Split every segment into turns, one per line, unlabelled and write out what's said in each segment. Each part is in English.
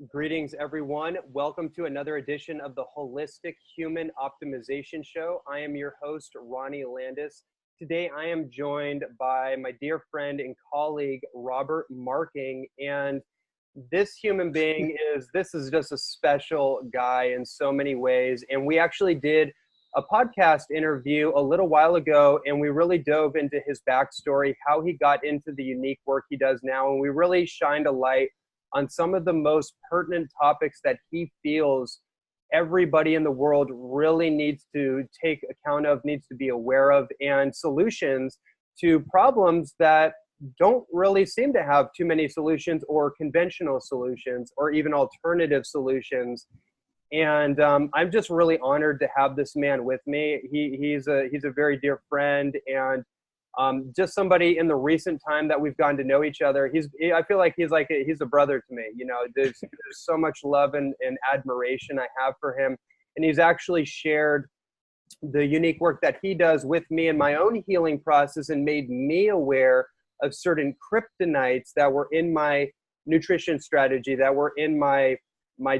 Greetings, everyone. Welcome to another edition of the Holistic Human Optimization Show. I am your host, Ronnie Landis. Today, I am joined by my dear friend and colleague, Robert Marking. And this human being this is just a special guy in so many ways. And we actually did a podcast interview a little while ago, and we really dove into his backstory, how he got into the unique work he does now. And we really shined a light on some of the most pertinent topics that he feels everybody in the world really needs to take account of, needs to be aware of, and solutions to problems that don't really seem to have too many solutions or conventional solutions or even alternative solutions. And I'm just really honored to have this man with me. He's a very dear friend, and just somebody in the recent time that we've gotten to know each other. I feel like he's a brother to me. You know, there's so much love and admiration I have for him. And he's actually shared the unique work that he does with me in my own healing process and made me aware of certain kryptonites that were in my nutrition strategy, that were in my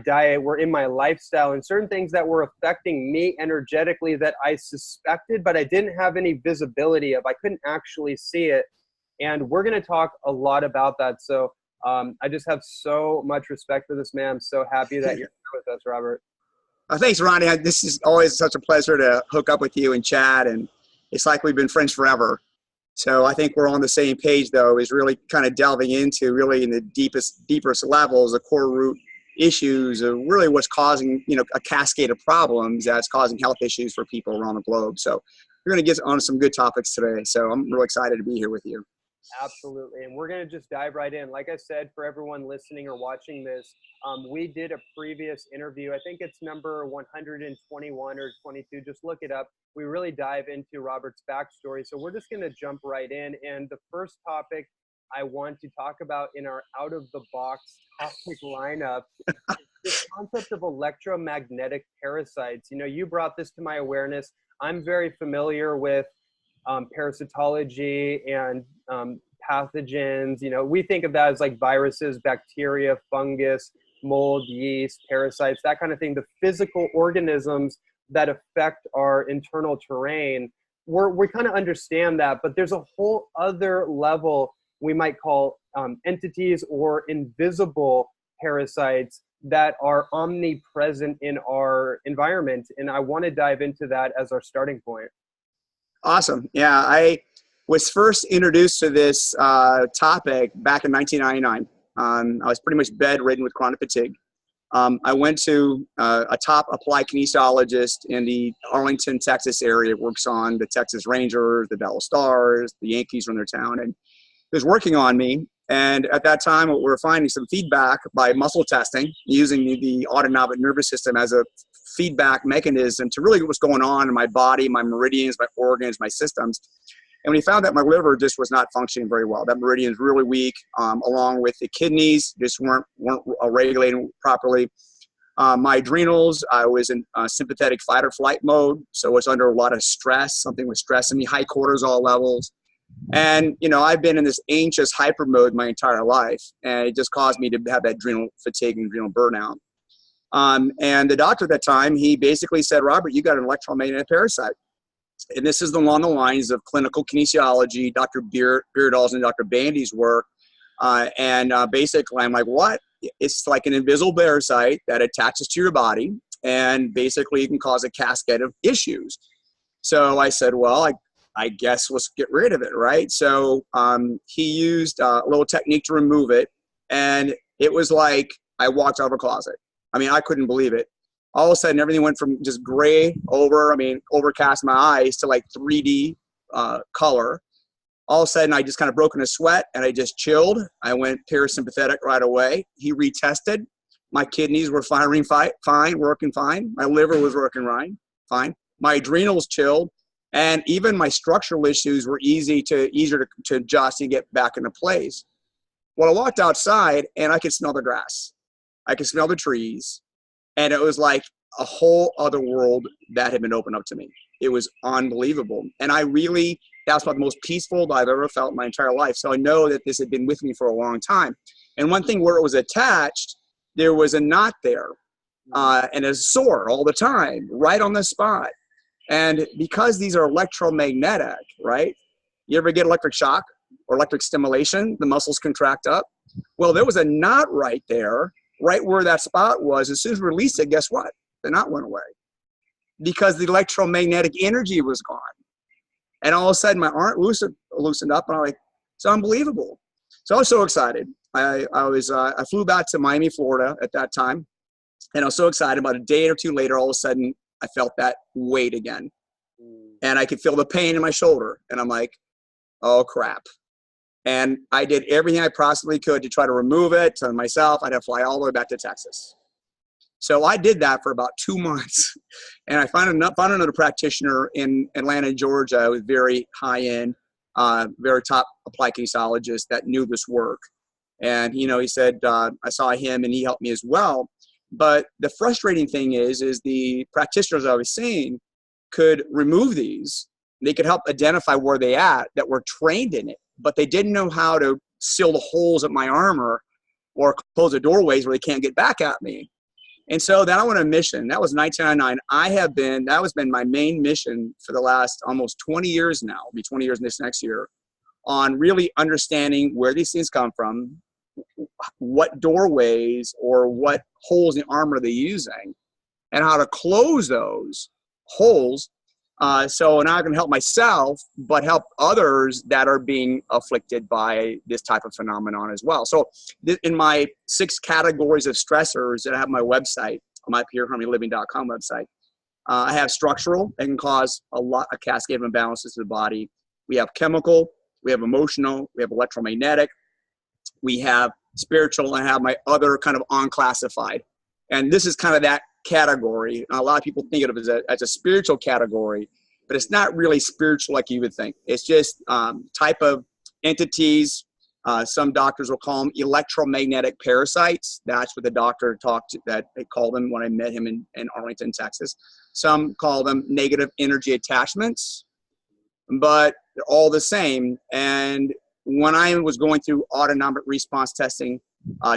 diet, were in my lifestyle, and certain things that were affecting me energetically that I suspected, but I didn't have any visibility of. I couldn't actually see it. And we're going to talk a lot about that. So I just have so much respect for this man. I'm so happy that you're here with us, Robert.
Thanks, Ronnie. This is always such a pleasure to hook up with you and chat. And it's like we've been friends forever. So I think we're on the same page, though, is really kind of delving into really in the deepest levels, the core root issues of really what's causing, a cascade of problems that's causing health issues for people around the globe. So we're going to get on some good topics today. So I'm really excited to be here with you.
Absolutely. And we're going to just dive right in. Like I said, for everyone listening or watching this, we did a previous interview. I think it's number 121 or 22. Just look it up. We really dive into Robert's backstory. So we're just going to jump right in. And the first topic I want to talk about in our out-of-the-box topic lineup is this concept of electromagnetic parasites. You brought this to my awareness. I'm very familiar with parasitology and pathogens. We think of that as like viruses, bacteria, fungus, mold, yeast, parasites, that kind of thing. The physical organisms that affect our internal terrain. We kind of understand that, but there's a whole other level we might call entities or invisible parasites that are omnipresent in our environment. And I want to dive into that as our starting point.
Awesome. Yeah, I was first introduced to this topic back in 1999. I was pretty much bedridden with chronic fatigue. I went to a top applied kinesiologist in the Arlington, Texas area, works on the Texas Rangers, the Dallas Stars, the Yankees from their town, and he was working on me. And at that time, we were finding some feedback by muscle testing, using the autonomic nervous system as a feedback mechanism to really what's going on in my body, my meridians, my organs, my systems. And when he found that my liver just was not functioning very well, that meridian is really weak, along with the kidneys just weren't regulating properly. My adrenals, I was in sympathetic fight or flight mode, so I was under a lot of stress. Something was stressing me, high cortisol levels. And, I've been in this anxious hyper mode my entire life, and it just caused me to have that adrenal fatigue and adrenal burnout. And the doctor at that time, he basically said, Robert, you got an electromagnetic parasite. And this is along the lines of clinical kinesiology, Dr. Beardall's and Dr. Bandy's work. Basically, I'm like, what? It's like an invisible parasite that attaches to your body, and basically it can cause a cascade of issues. So I said, well, I guess let's get rid of it, right? So he used a little technique to remove it, and it was like I walked out of a closet. I mean, I couldn't believe it. All of a sudden, everything went from just gray overcast my eyes to like 3D color. All of a sudden, I just kind of broke into sweat, and I just chilled. I went parasympathetic right away. He retested. My kidneys were firing fine, working fine. My liver was working fine. My adrenals chilled. And even my structural issues were easier to adjust and get back into place. Well, I walked outside and I could smell the grass. I could smell the trees. And it was like a whole other world that had been opened up to me. It was unbelievable. And that was about the most peaceful I've ever felt in my entire life. So I know that this had been with me for a long time. And one thing where it was attached there was a knot there, and a sore all the time, right on the spot. And because these are electromagnetic, right? You ever get electric shock or electric stimulation? The muscles contract up. Well, there was a knot right there, right where that spot was. As soon as we released it, guess what? The knot went away because the electromagnetic energy was gone. And all of a sudden, my arm loosened up, and I'm like, it's unbelievable. So I was so excited. I flew back to Miami, Florida at that time, and I was so excited. About a day or two later, all of a sudden, I felt that weight again, and I could feel the pain in my shoulder, and I'm like, oh crap. And I did everything I possibly could to try to remove it to myself. I'd have to fly all the way back to Texas. So I did that for about 2 months, and I found another practitioner in Atlanta, Georgia, who was very high-end, very top applied kinesiologist that knew this work. And, he said, I saw him and he helped me as well. But the frustrating thing is the practitioners I was seeing could remove these. They could help identify where they at that were trained in it, but they didn't know how to seal the holes of my armor or close the doorways where they can't get back at me. And so then I went on a mission. That was 1999. That has been my main mission for the last almost 20 years now. It'll be 20 years this next year, on really understanding where these things come from, what doorways or what holes in armor they're using, and how to close those holes. So now I can help myself, but help others that are being afflicted by this type of phenomenon as well. So in my 6 categories of stressors that I have on my website, on my pureharmonyliving.com website, I have structural. It can cause a cascade of imbalances to the body. We have chemical, we have emotional, we have electromagnetic, we have spiritual, and I have my other kind of unclassified. And this is kind of that category. A lot of people think of it as a spiritual category, but it's not really spiritual like you would think. It's just type of entities. Some doctors will call them electromagnetic parasites. That's what the doctor that they called them when I met him in Arlington, Texas. Some call them negative energy attachments, but they're all the same. And when I was going through autonomic response testing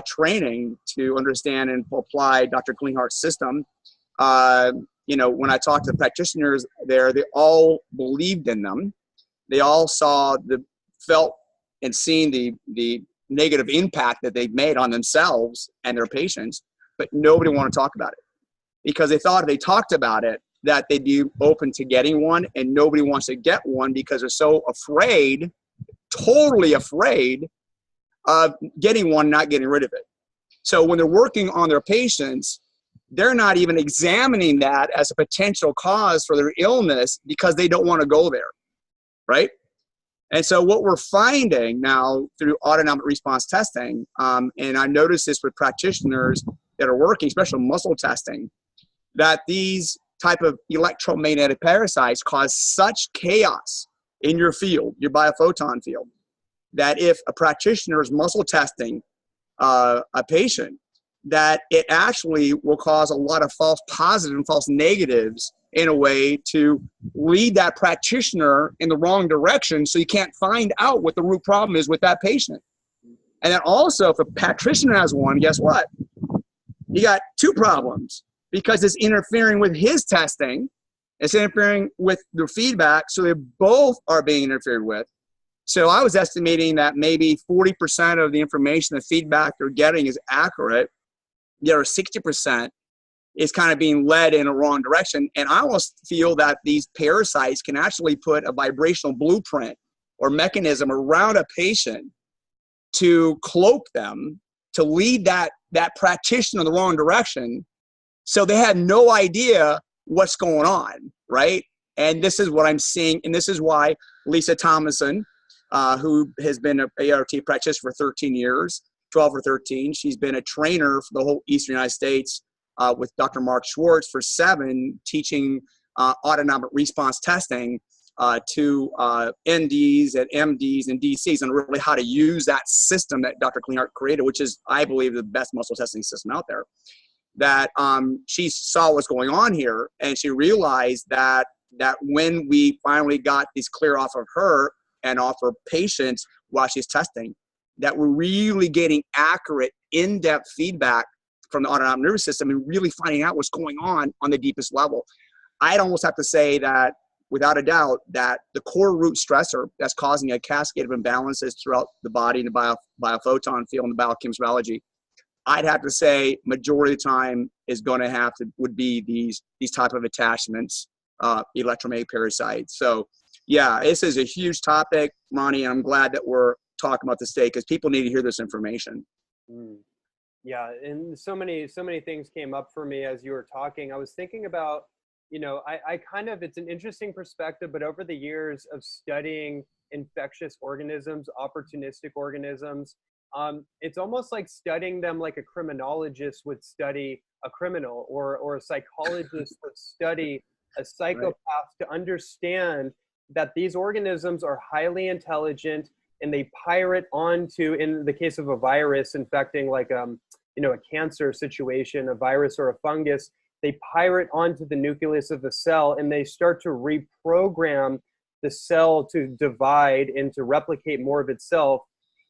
training to understand and apply Dr. Klinghart's system, when I talked to the practitioners there, they all believed in them. They all felt and seen the negative impact that they've made on themselves and their patients, but nobody wanted to talk about it because they thought if they talked about it, that they'd be open to getting one, and nobody wants to get one because they're so afraid, totally afraid of getting one, not getting rid of it. So when they're working on their patients, they're not even examining that as a potential cause for their illness because they don't want to go there, right? And so what we're finding now through autonomic response testing, and I noticed this with practitioners that are working, especially muscle testing, that these type of electromagnetic parasites cause such chaos in your field, your biophoton field, that if a practitioner is muscle testing a patient, that it actually will cause a lot of false positives and false negatives in a way to lead that practitioner in the wrong direction, so you can't find out what the root problem is with that patient. And then also, if a practitioner has one, guess what? You got 2 problems, because it's interfering with his testing, it's interfering with the feedback, so they both are being interfered with. So I was estimating that maybe 40% of the information, the feedback they're getting is accurate. The other 60% is kind of being led in a wrong direction. And I almost feel that these parasites can actually put a vibrational blueprint or mechanism around a patient to cloak them, to lead that practitioner in the wrong direction. So they had no idea what's going on, right? And this is what I'm seeing. And this is why Lisa Thomason, who has been an ART practitioner for 13 years, 12 or 13. She's been a trainer for the whole Eastern United States with Dr. Mark Schwartz for 7, teaching autonomic response testing to NDs and MDs and DCs, and really how to use that system that Dr. Klinghart created, which is, I believe, the best muscle testing system out there. That she saw what's going on here, and she realized that when we finally got these clear off of her and off her patients while she's testing, that we're really getting accurate, in-depth feedback from the autonomic nervous system and really finding out what's going on the deepest level. I'd almost have to say that, without a doubt, that the core root stressor that's causing a cascade of imbalances throughout the body and the biophoton field and the biochemistry biology, I'd have to say majority of the time would be these type of attachments, electromagnetic parasites. So yeah, this is a huge topic, Ronnie, and I'm glad that we're talking about this today because people need to hear this information.
Yeah, and so many things came up for me as you were talking. I was thinking about, I kind of, it's an interesting perspective, but over the years of studying infectious organisms, opportunistic organisms, it's almost like studying them like a criminologist would study a criminal, or a psychologist would study a psychopath, right, to understand that these organisms are highly intelligent and they pirate onto, in the case of a virus infecting like a cancer situation, a virus or a fungus, they pirate onto the nucleus of the cell and they start to reprogram the cell to divide and to replicate more of itself.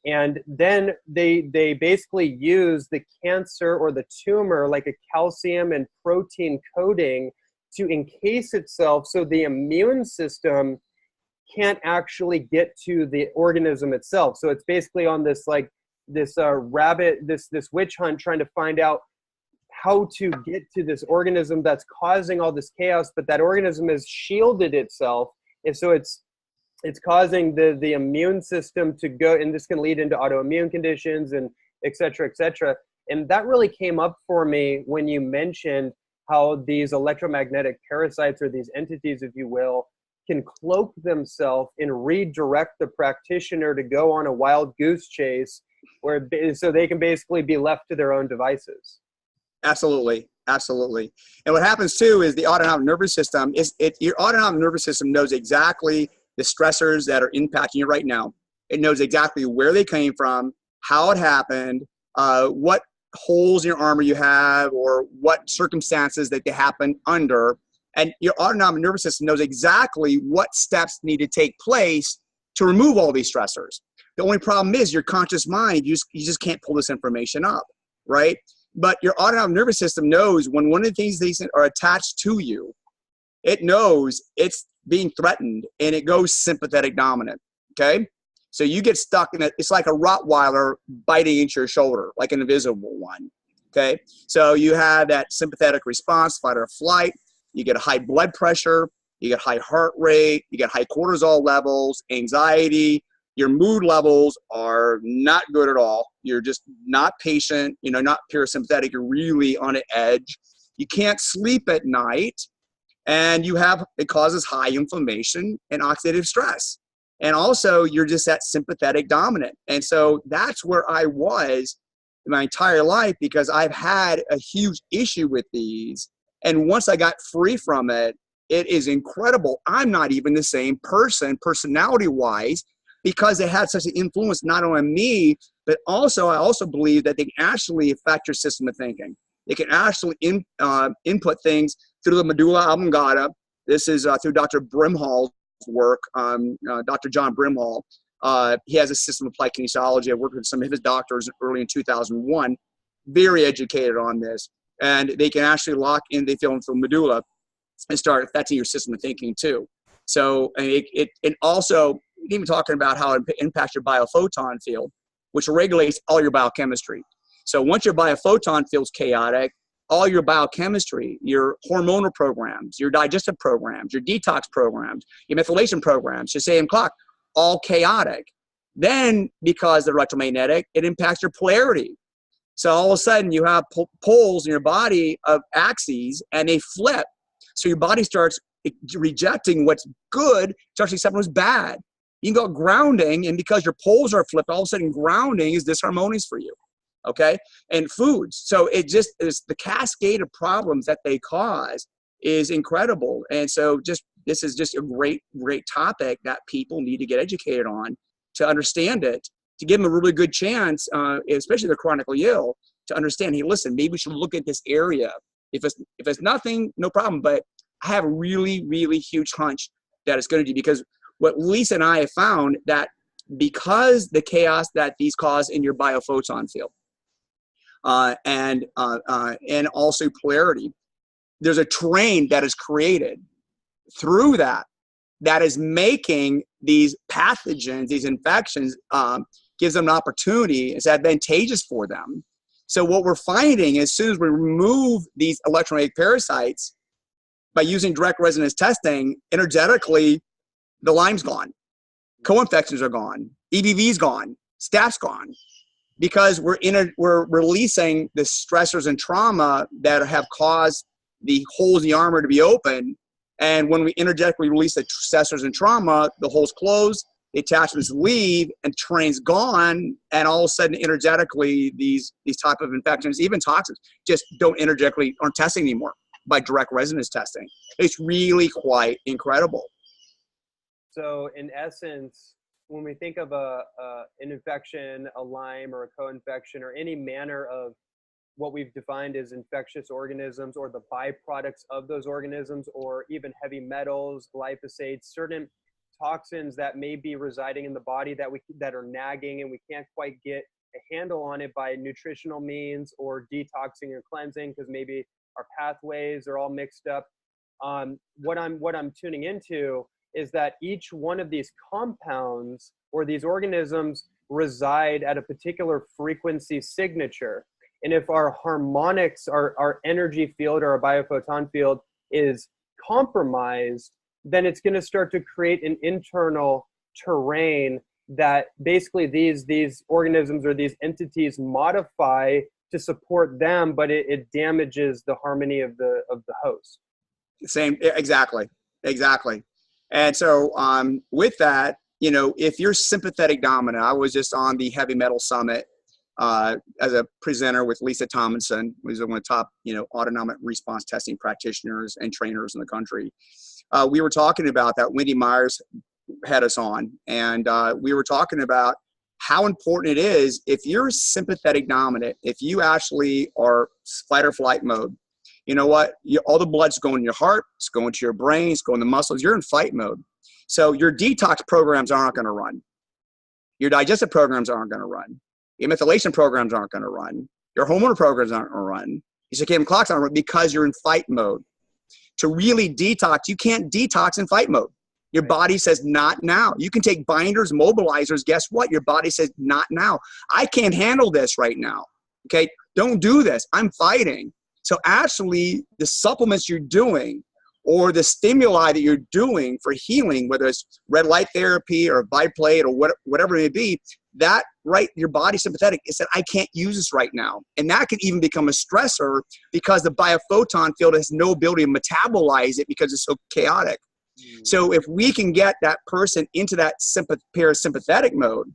And then they basically use the cancer or the tumor like a calcium and protein coating to encase itself so the immune system can't actually get to the organism itself. So it's basically on this this witch hunt trying to find out how to get to this organism that's causing all this chaos, but that organism has shielded itself. And so it's causing the immune system to go, and this can lead into autoimmune conditions and et cetera, et cetera. And that really came up for me when you mentioned how these electromagnetic parasites, or these entities, if you will, can cloak themselves and redirect the practitioner to go on a wild goose chase, so they can basically be left to their own devices.
Absolutely. Absolutely. And what happens too is the autonomic nervous system your autonomic nervous system knows exactly the stressors that are impacting you right now. It knows exactly where they came from, how it happened, what holes in your armor you have, or what circumstances that they happen under. And your autonomic nervous system knows exactly what steps need to take place to remove all these stressors. The only problem is your conscious mind, you just can't pull this information up, right? But your autonomic nervous system knows when one of the things these are attached to you, it knows it's being threatened, and it goes sympathetic dominant, okay? So you get stuck in it. It's like a Rottweiler biting into your shoulder, like an invisible one, okay? So you have that sympathetic response, fight or flight. You get a high blood pressure, you get high heart rate, you get high cortisol levels, anxiety. Your mood levels are not good at all. You're just not patient, not parasympathetic. You're really on an edge. You can't sleep at night, and it causes high inflammation and oxidative stress. And also you're just that sympathetic dominant. And so that's where I was my entire life, because I've had a huge issue with these. And once I got free from it, it is incredible. I'm not even the same person personality-wise, because it had such an influence not only on me, but also I also believe that they can actually affect your system of thinking. They can actually input things through the medulla oblongata. This is through Dr. Brimhall's work, Dr. John Brimhall. He has a system of applied kinesiology. I worked with some of his doctors early in 2001, very educated on this. And they can actually they feel into the medulla and start affecting your system of thinking too. So it also, even talking about how it impacts your biophoton field, which regulates all your biochemistry. So once your biophoton field's chaotic, all your biochemistry, your hormonal programs, your digestive programs, your detox programs, your methylation programs, your same clock, all chaotic. Then, because they're electromagnetic, it impacts your polarity. So all of a sudden you have poles in your body of axes, and they flip. So your body starts rejecting what's good, starts accepting what's bad. You can go grounding, and because your poles are flipped, all of a sudden grounding is disharmonious for you, okay? And foods. So it just is, the cascade of problems that they cause is incredible. And so this is just a great, great topic that people need to get educated on to understand it, to give them a really good chance, especially the chronically ill, to understand, hey, listen, maybe we should look at this area. If it's nothing, no problem, but I have a really, really huge hunch that it's going to do, because what Lisa and I have found, that because the chaos that these cause in your biophoton field, and also polarity. There's a terrain that is created through that is making these pathogens, these infections, gives them an opportunity. It's advantageous for them. So what we're finding, as soon as we remove these electromagnetic parasites by using direct resonance testing, energetically, the Lyme's gone, co-infections are gone, EBV's gone, staph gone, because we're releasing the stressors and trauma that have caused the holes in the armor to be open. And when we energetically release the stressors and trauma, the holes close, the attachments leave, and terrain's gone, and all of a sudden, energetically, these type of infections, even toxins, just aren't testing anymore by direct resonance testing. It's really quite incredible.
So in essence, when we think of an infection, a Lyme or a co-infection, or any manner of what we've defined as infectious organisms or the byproducts of those organisms, or even heavy metals, glyphosates, certain toxins that may be residing in the body that are nagging and we can't quite get a handle on it by nutritional means or detoxing or cleansing because maybe our pathways are all mixed up. What I'm tuning into is that each one of these compounds or these organisms reside at a particular frequency signature. And if our harmonics, our energy field or our biophoton field is compromised, then it's going to start to create an internal terrain that basically these organisms or these entities modify to support them, but it damages the harmony of the host.
Exactly. And so with that, if you're sympathetic dominant, I was just on the Heavy Metal Summit as a presenter with Lisa Tomlinson, who's one of the top, autonomic response testing practitioners and trainers in the country. We were talking about that. Wendy Myers had us on, and we were talking about how important it is if you're sympathetic dominant, if you actually are fight or flight mode. You know what? All the blood's going to your heart, it's going to your brain, it's going to muscles. You're in fight mode. So your detox programs aren't going to run. Your digestive programs aren't going to run. Your methylation programs aren't going to run. Your hormone programs aren't going to run. Your circadian clocks aren't going to run because you're in fight mode. To really detox, you can't detox in fight mode. Your body says, not now. You can take binders, mobilizers. Guess what? Your body says, not now. I can't handle this right now. Okay? Don't do this. I'm fighting. So actually, the supplements you're doing or the stimuli that you're doing for healing, whether it's red light therapy or biplate or whatever it may be, that your body's sympathetic. It said, I can't use this right now. And that can even become a stressor because the biophoton field has no ability to metabolize it because it's so chaotic. So if we can get that person into that parasympathetic mode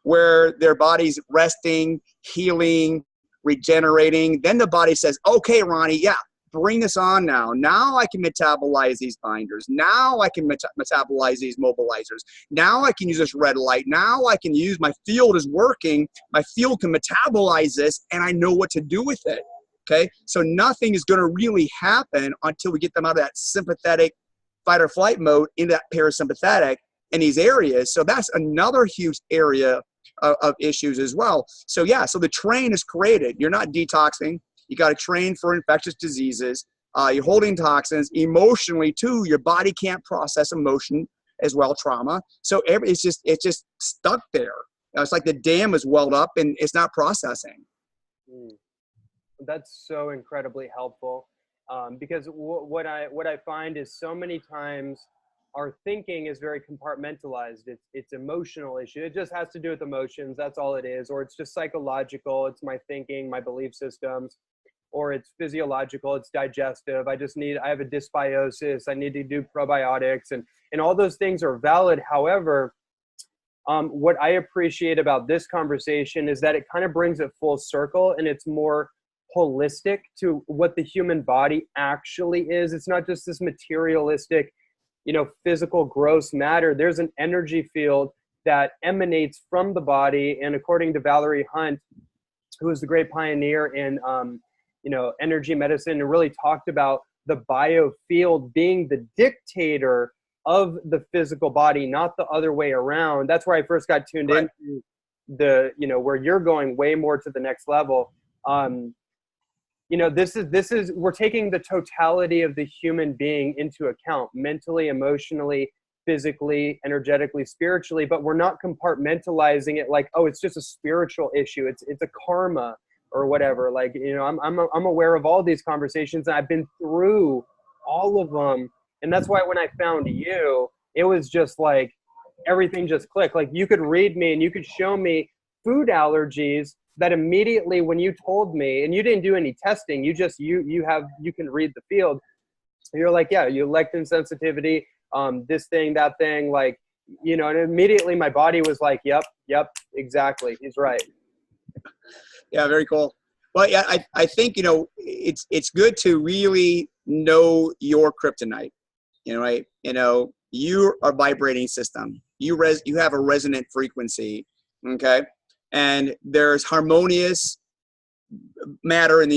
where their body's resting, healing, regenerating, then the body says, okay, Ronnie, yeah, bring this on now. Now I can metabolize these binders. Now I can metabolize these mobilizers. Now I can use this red light. Now I can use, my field is working. My field can metabolize this and I know what to do with it. Okay. So nothing is going to really happen until we get them out of that sympathetic fight or flight mode into that parasympathetic in these areas. So that's another huge area of issues as well. So yeah, so the terrain is created. You're not detoxing. You got to train for infectious diseases. You're holding toxins emotionally too. Your body can't process emotion as well, trauma. So it's just stuck there. It's like the dam is welled up and it's not processing.
That's so incredibly helpful because what I find is so many times our thinking is very compartmentalized. It's emotional issue. It just has to do with emotions. That's all it is. Or it's just psychological. It's my thinking, my belief systems. Or it's physiological. It's digestive. I have a dysbiosis. I need to do probiotics. And all those things are valid. However, what I appreciate about this conversation is that it kind of brings it full circle and it's more holistic to what the human body actually is. It's not just this materialistic, physical gross matter. There's an energy field that emanates from the body. And according to Valerie Hunt, who is the great pioneer in, energy medicine, and really talked about the biofield being the dictator of the physical body, not the other way around. That's where I first got tuned into where you're going way more to the next level. We're taking the totality of the human being into account, mentally, emotionally, physically, energetically, spiritually, but we're not compartmentalizing it like, oh, it's just a spiritual issue. It's a karma or whatever. Like, I'm aware of all these conversations, and I've been through all of them. And that's why when I found you, it was just like everything just clicked. Like, you could read me and you could show me food allergies that immediately, when you told me, and you didn't do any testing, you can read the field. You're like, yeah, you lectin sensitivity, this thing, that thing, like, and immediately my body was like, yep, exactly, he's right.
Yeah, very cool. Well, yeah, I think, it's good to really know your kryptonite, right? You are a vibrating system. You have a resonant frequency, okay? And there's harmonious matter in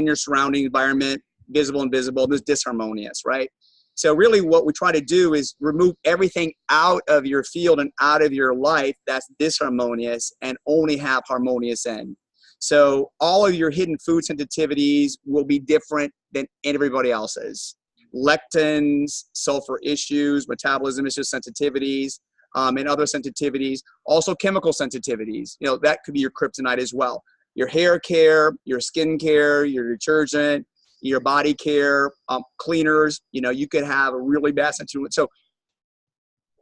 your surrounding environment, visible and invisible. There's disharmonious, right? So really what we try to do is remove everything out of your field and out of your life that's disharmonious and only have harmonious in. So all of your hidden food sensitivities will be different than everybody else's. Lectins, sulfur issues, metabolism issues, sensitivities, and other sensitivities. Also chemical sensitivities. That could be your kryptonite as well. Your hair care, your skin care, your detergent, your body care, cleaners. You could have a really bad sensitivity. So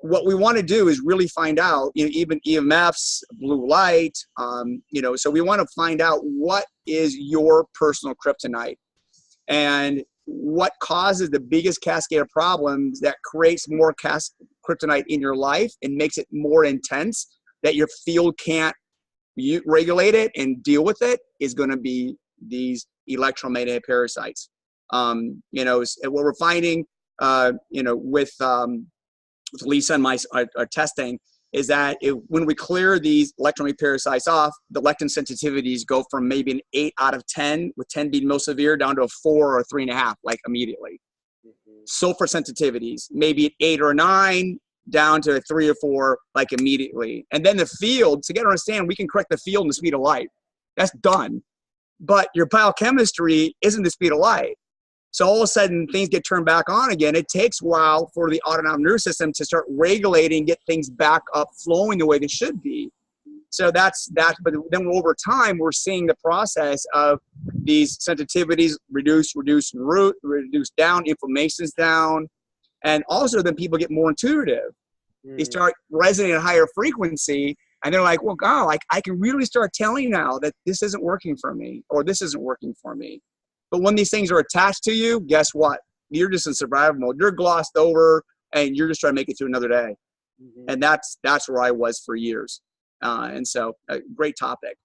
what we want to do is really find out, even EMFs, blue light, so we want to find out what is your personal kryptonite and what causes the biggest cascade of problems that creates more kryptonite in your life and makes it more intense that your field can't regulate it and deal with it is going to be these electromagnetic parasites. What we're finding, with Lisa and my our testing is that when we clear these electromagnetic parasites off, the lectin sensitivities go from maybe an 8 out of 10, with 10 being most severe, down to a 4 or 3.5, like immediately. Mm-hmm. Sulfur sensitivities, maybe an 8 or 9, down to a 3 or 4, like immediately. And then the field, so you got to understand, we can correct the field in the speed of light. That's done. But your biochemistry isn't the speed of light. So all of a sudden things get turned back on again. It takes a while for the autonomic nervous system to start regulating, get things back up flowing the way they should be. So that's that. But then over time, we're seeing the process of these sensitivities reduce down, inflammation's down. And also then people get more intuitive. They start resonating at a higher frequency. And they're like, well, God, like I can really start telling now that this isn't working for me, or this isn't working for me. But when these things are attached to you, guess what? You're just in survival mode. You're glossed over, and you're just trying to make it through another day. Mm-hmm. And that's where I was for years. And so, a great topic.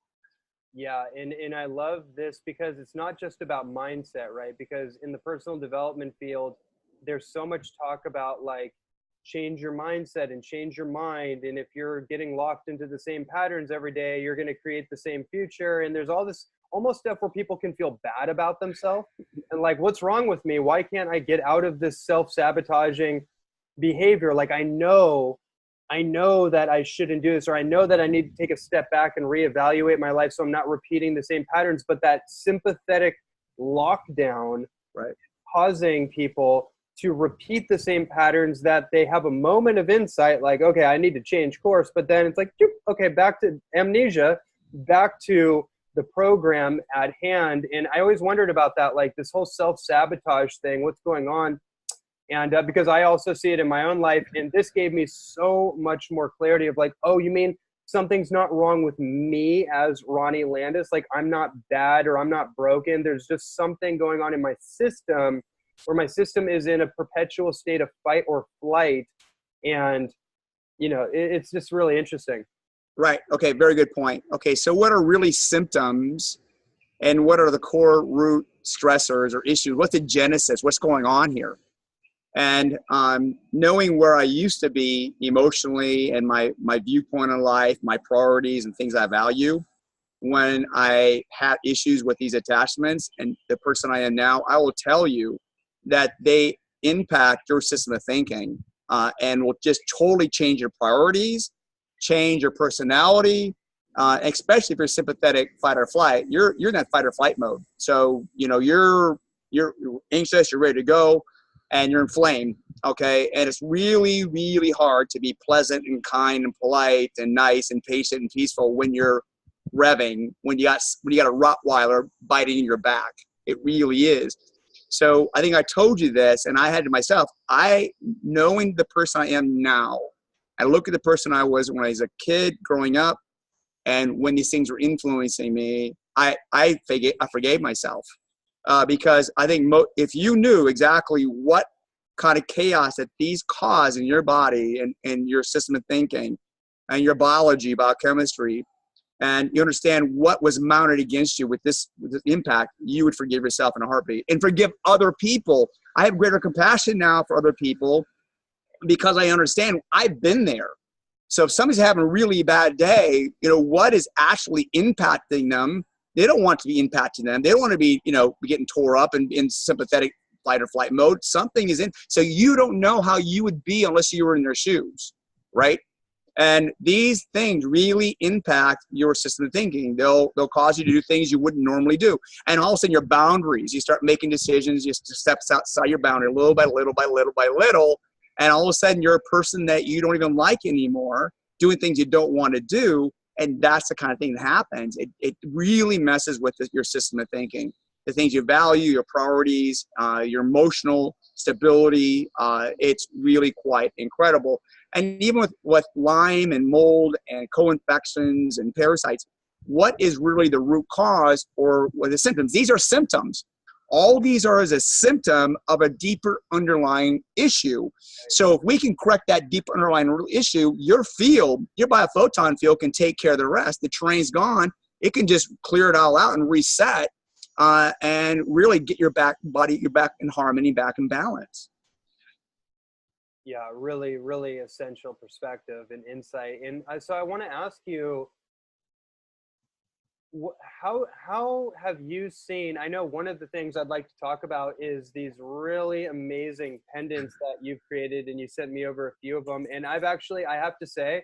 Yeah, and I love this because it's not just about mindset, right? Because in the personal development field, there's so much talk about like change your mindset and change your mind. And if you're getting locked into the same patterns every day, you're going to create the same future. And there's all this almost stuff where people can feel bad about themselves and like, what's wrong with me? Why can't I get out of this self-sabotaging behavior? Like, I know that I shouldn't do this, or I know that I need to take a step back and reevaluate my life so I'm not repeating the same patterns. But that sympathetic lockdown, right, causing people to repeat the same patterns, that they have a moment of insight, like, okay, I need to change course. But then it's like, okay, back to amnesia, back to the program at hand. And I always wondered about that, like this whole self-sabotage thing, what's going on? And because I also see it in my own life. And this gave me so much more clarity of like, oh, you mean something's not wrong with me as Ronnie Landis? Like, I'm not bad or I'm not broken. There's just something going on in my system where my system is in a perpetual state of fight or flight. And, it's just really interesting.
Right. Okay. Very good point. Okay. So what are really symptoms and what are the core root stressors or issues? What's the genesis? What's going on here? And knowing where I used to be emotionally and my viewpoint on life, my priorities and things I value, when I had issues with these attachments and the person I am now, I will tell you that they impact your system of thinking and will just totally change your priorities, change your personality, especially if you're sympathetic fight or flight, you're in that fight or flight mode. So, you know, you're anxious, you're ready to go, and you're inflamed. Okay. And it's really, really hard to be pleasant and kind and polite and nice and patient and peaceful when you're revving, when you got a Rottweiler biting in your back. It really is. So I think I told you this, and I had to myself, knowing the person I am now, I look at the person I was when I was a kid growing up, and when these things were influencing me, I forgave myself, because I think if you knew exactly what kind of chaos that these cause in your body and your system of thinking and your biology, biochemistry, and you understand what was mounted against you with this impact, you would forgive yourself in a heartbeat and forgive other people. I have greater compassion now for other people because I understand I've been there. So if somebody's having a really bad day, you know, what is actually impacting them? They don't want to be impacting them. They don't want to be, you know, getting tore up and in sympathetic fight or flight mode. Something is in. So you don't know how you would be unless you were in their shoes, right? And these things really impact your system of thinking. They'll cause you to do things you wouldn't normally do. And all of a sudden your boundaries, you start making decisions, you step outside your boundary little by little by little by little. And all of a sudden you're a person that you don't even like anymore, doing things you don't want to do. And that's the kind of thing that happens. It really messes with your system of thinking. The things you value, your priorities, your emotional stability, it's really quite incredible. And even with Lyme and mold and co-infections and parasites, what is really the root cause or what the symptoms? These are symptoms. All these are as a symptom of a deeper underlying issue. So if we can correct that deep underlying issue, your biophoton field can take care of the rest. The terrain's gone. It can just clear it all out and reset and really get your back in harmony, back in balance.
Yeah, really, really essential perspective and insight. And so I want to ask you, how have you seen, I know one of the things I'd like to talk about is these really amazing pendants that you've created, and you sent me over a few of them. And I have to say,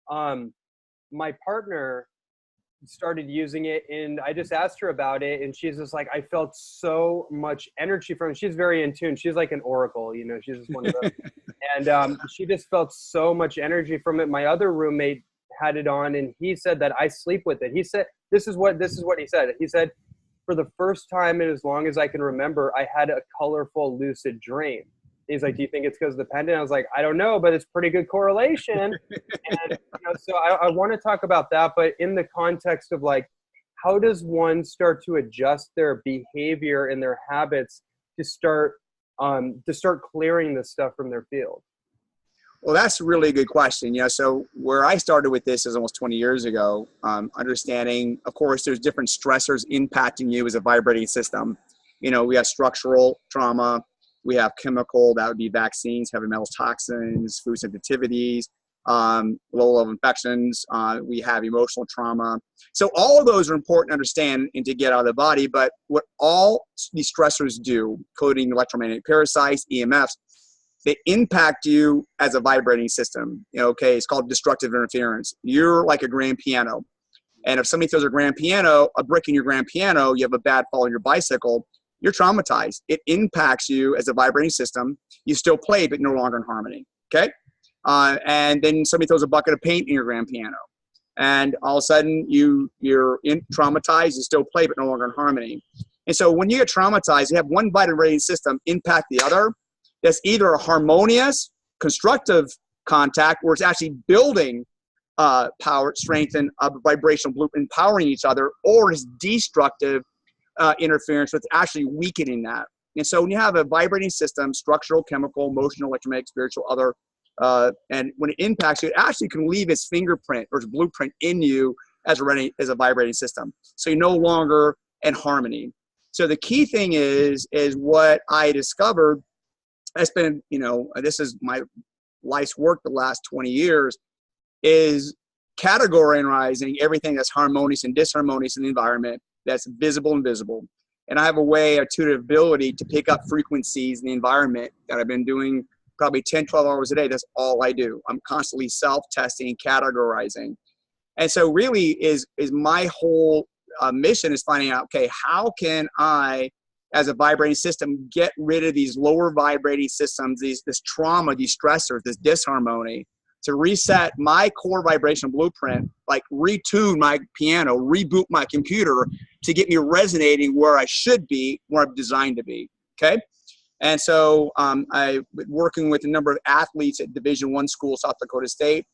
my partner started using it, and I just asked her about it, and she's just like, I felt so much energy from it. She's very in tune. She's like an oracle, you know, she's just one of those. And she just felt so much energy from it. My other roommate had it on, and he said that I sleep with it. He said, this is what he said. He said, for the first time in as long as I can remember, I had a colorful, lucid dream. He's like, do you think it's because of the pendant? I was like, I don't know, but it's pretty good correlation. And you know, so I want to talk about that, but in the context of like, how does one start to adjust their behavior and their habits to start clearing this stuff from their field?
Well, that's a really good question. Yeah. So where I started with this is almost 20 years ago, understanding, of course, there's different stressors impacting you as a vibrating system. You know, we have structural trauma, we have chemical, that would be vaccines, heavy metals, toxins, food sensitivities, low level infections. We have emotional trauma. So all of those are important to understand and to get out of the body. But what all these stressors do, including electromagnetic parasites, EMFs, they impact you as a vibrating system. You know, okay, it's called destructive interference. You're like a grand piano. And if somebody throws a brick in your grand piano, you have a bad fall on your bicycle, you're traumatized. It impacts you as a vibrating system. You still play, but no longer in harmony, okay? And then somebody throws a bucket of paint in your grand piano. And all of a sudden, you're traumatized, you still play, but no longer in harmony. And so when you get traumatized, you have one vibrating system impact the other. That's either a harmonious, constructive contact, where it's actually building power, strength, and vibrational loop, empowering each other, or it's destructive interference with actually weakening that. And so when you have a vibrating system, structural, chemical, emotional, electromagnetic, spiritual, other, and when it impacts you, it actually can leave its fingerprint or its blueprint in you as a vibrating system. So you're no longer in harmony. So the key thing is what I discovered. That's been, you know, this is my life's work the last 20 years, is categorizing everything that's harmonious and disharmonious in the environment, that's visible and visible. And I have a way, a intuitive ability to pick up frequencies in the environment that I've been doing probably 10, 12 hours a day. That's all I do. I'm constantly self-testing, categorizing. And so really is my whole mission is finding out, okay, how can I, as a vibrating system, get rid of these lower vibrating systems, this trauma, these stressors, this disharmony, to reset my core vibrational blueprint, like retune my piano, reboot my computer to get me resonating where I should be, where I'm designed to be, okay? And so I was working with a number of athletes at Division I school, South Dakota State,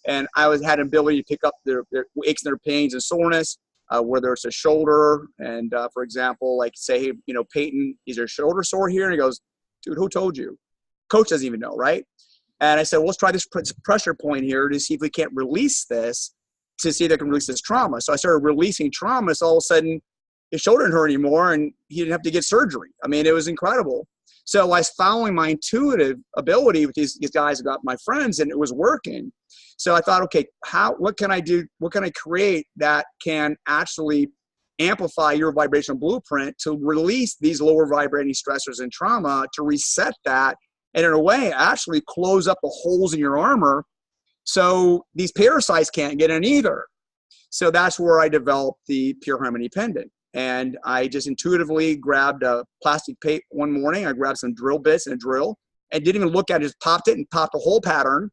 and I had an ability to pick up their aches and their pains and soreness, whether it's a shoulder. And for example, like say, hey, you know, Peyton, is your shoulder sore here? And he goes, dude, who told you? Coach doesn't even know, right? And I said, well, let's try this pressure point here to see if we can't release this, to see if I can release this trauma. So I started releasing trauma. So all of a sudden, his shoulder didn't hurt anymore, and he didn't have to get surgery. I mean, it was incredible. So I was following my intuitive ability with these guys, got my friends, and it was working. So I thought, okay, what can I do? What can I create that can actually amplify your vibrational blueprint to release these lower vibrating stressors and trauma, to reset that, and in a way, actually close up the holes in your armor so these parasites can't get in either. So that's where I developed the Pure Harmony pendant. And I just intuitively grabbed a plastic tape one morning. I grabbed some drill bits and a drill and didn't even look at it, just popped it and popped a hole pattern.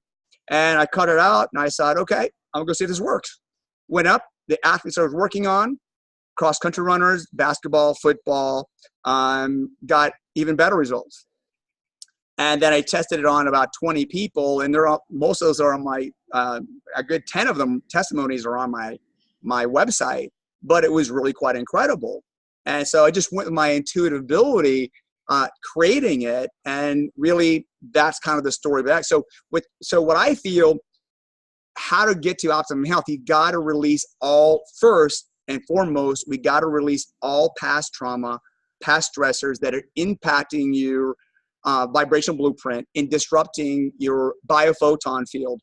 And I cut it out and I thought, okay, I'm gonna go see if this works. Went up, the athletes I was working on, cross-country runners, basketball, football, got even better results. And then I tested it on about 20 people, and most of those are on my, a good 10 of them testimonies are on my website, but it was really quite incredible. And so I just went with my intuitive ability, creating it, and really that's kind of the story of that. So what I feel, how to get to optimum health, you got to release all, first and foremost, we got to release all past trauma, past stressors that are impacting your vibrational blueprint and disrupting your biophoton field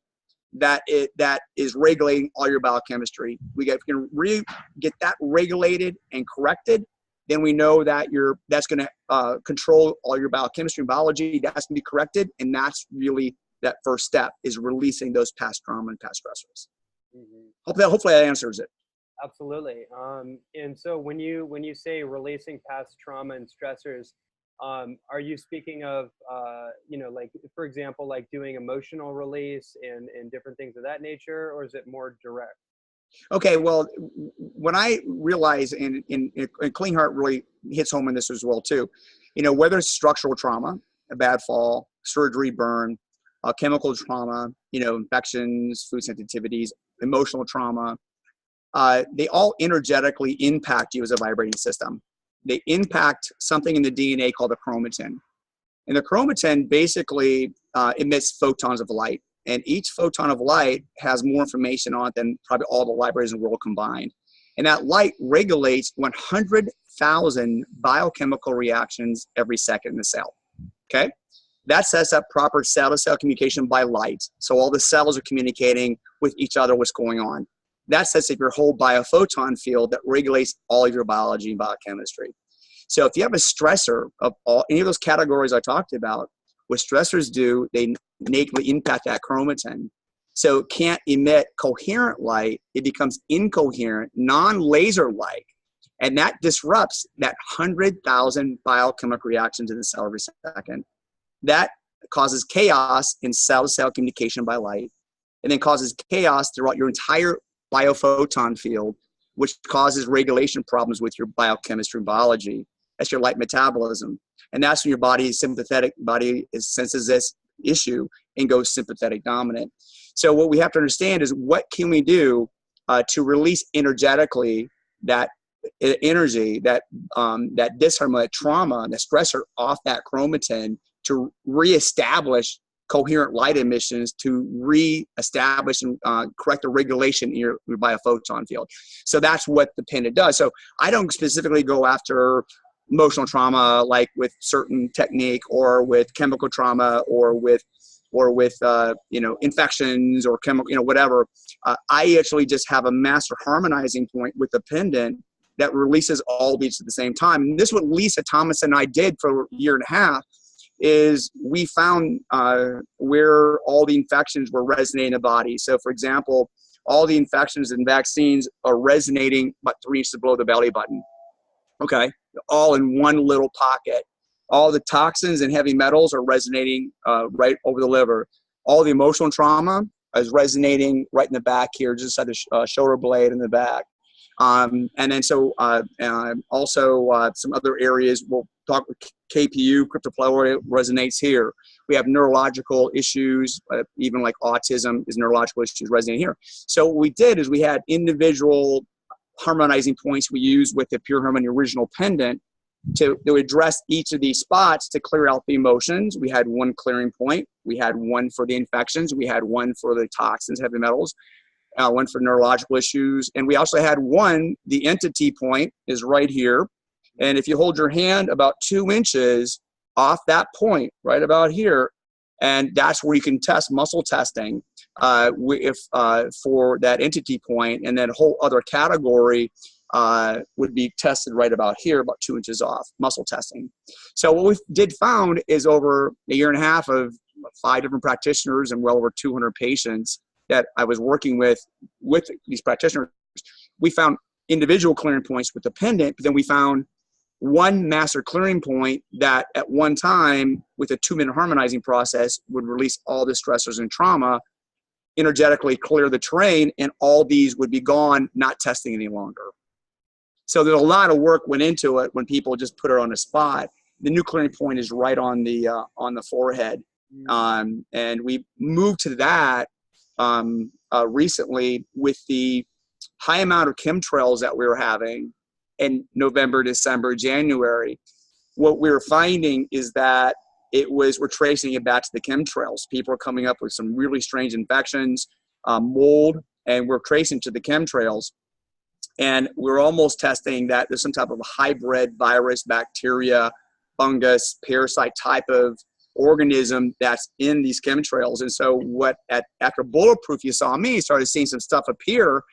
that is regulating all your biochemistry. We can get that regulated and corrected, then we know that that's going to control all your biochemistry and biology. That's going to be corrected, and that's really that first step, is releasing those past trauma and past stressors. Mm-hmm. Hopefully that answers it.
Absolutely. And so when you say releasing past trauma and stressors, are you speaking of, like, for example, like doing emotional release and different things of that nature, or is it more direct?
Okay, well, when I realize, and Clean Heart really hits home in this as well too, whether it's structural trauma, a bad fall, surgery, burn, chemical trauma, infections, food sensitivities, emotional trauma, they all energetically impact you as a vibrating system. They impact something in the DNA called the chromatin. And the chromatin basically emits photons of light. And each photon of light has more information on it than probably all the libraries in the world combined. And that light regulates 100,000 biochemical reactions every second in the cell, okay? That sets up proper cell-to-cell communication by light. So all the cells are communicating with each other what's going on. That sets up your whole biophoton field that regulates all of your biology and biochemistry. So if you have a stressor of any of those categories I talked about, what stressors do, they negatively impact that chromatin. So it can't emit coherent light. It becomes incoherent, non-laser-like. And that disrupts that 100,000 biochemical reactions in the cell every second. That causes chaos in cell-to-cell communication by light, and then causes chaos throughout your entire biophoton field, which causes regulation problems with your biochemistry and biology. That's your light metabolism. And that's when your body is sympathetic, senses this issue and goes sympathetic dominant. So what we have to understand is, what can we do to release energetically that energy, that disharmony, that trauma, that stressor off that chromatin, to reestablish coherent light emissions, to re-establish and correct the regulation in your biophoton field. So that's what the pendant does. So I don't specifically go after emotional trauma like with certain technique, or with chemical trauma, or with infections or chemical, whatever. I actually just have a master harmonizing point with the pendant that releases all these at the same time. And this is what Lisa Thomas and I did for a year and a half. Is we found where all the infections were resonating in the body. So for example, all the infections and vaccines are resonating about 3 inches below the belly button. Okay, all in one little pocket. All the toxins and heavy metals are resonating right over the liver. All the emotional trauma is resonating right in the back here, just at the shoulder blade in the back. And then also some other areas, we'll talk with KPU, cryptopleura resonates here. We have neurological issues, even like autism is neurological issues resonating here. So what we did is we had individual harmonizing points we used with the Pure Harmony original pendant to address each of these spots to clear out the emotions. We had one clearing point. We had one for the infections. We had one for the toxins, heavy metals, one for neurological issues. And we also had one, the entity point is right here. And if you hold your hand about 2 inches off that point, right about here, and that's where you can test muscle testing for that entity point, and then a whole other category would be tested right about here, about 2 inches off, muscle testing. So what we did found is over a year and a half of 5 different practitioners and well over 200 patients that I was working with these practitioners, we found individual clearing points with the pendant, but then we found one master clearing point that at one time with a 2-minute harmonizing process would release all the stressors and trauma, energetically clear the terrain, and all these would be gone, not testing any longer. So there's a lot of work went into it when people just put it on the spot. The new clearing point is right on the forehead. And we moved to that recently with the high amount of chemtrails that we were having in November, December, January. What we were finding is that we're tracing it back to the chemtrails. People are coming up with some really strange infections, mold, and we're tracing to the chemtrails. And we're almost testing that there's some type of a hybrid virus, bacteria, fungus, parasite type of organism that's in these chemtrails. And so after Bulletproof, you saw me, started seeing some stuff appear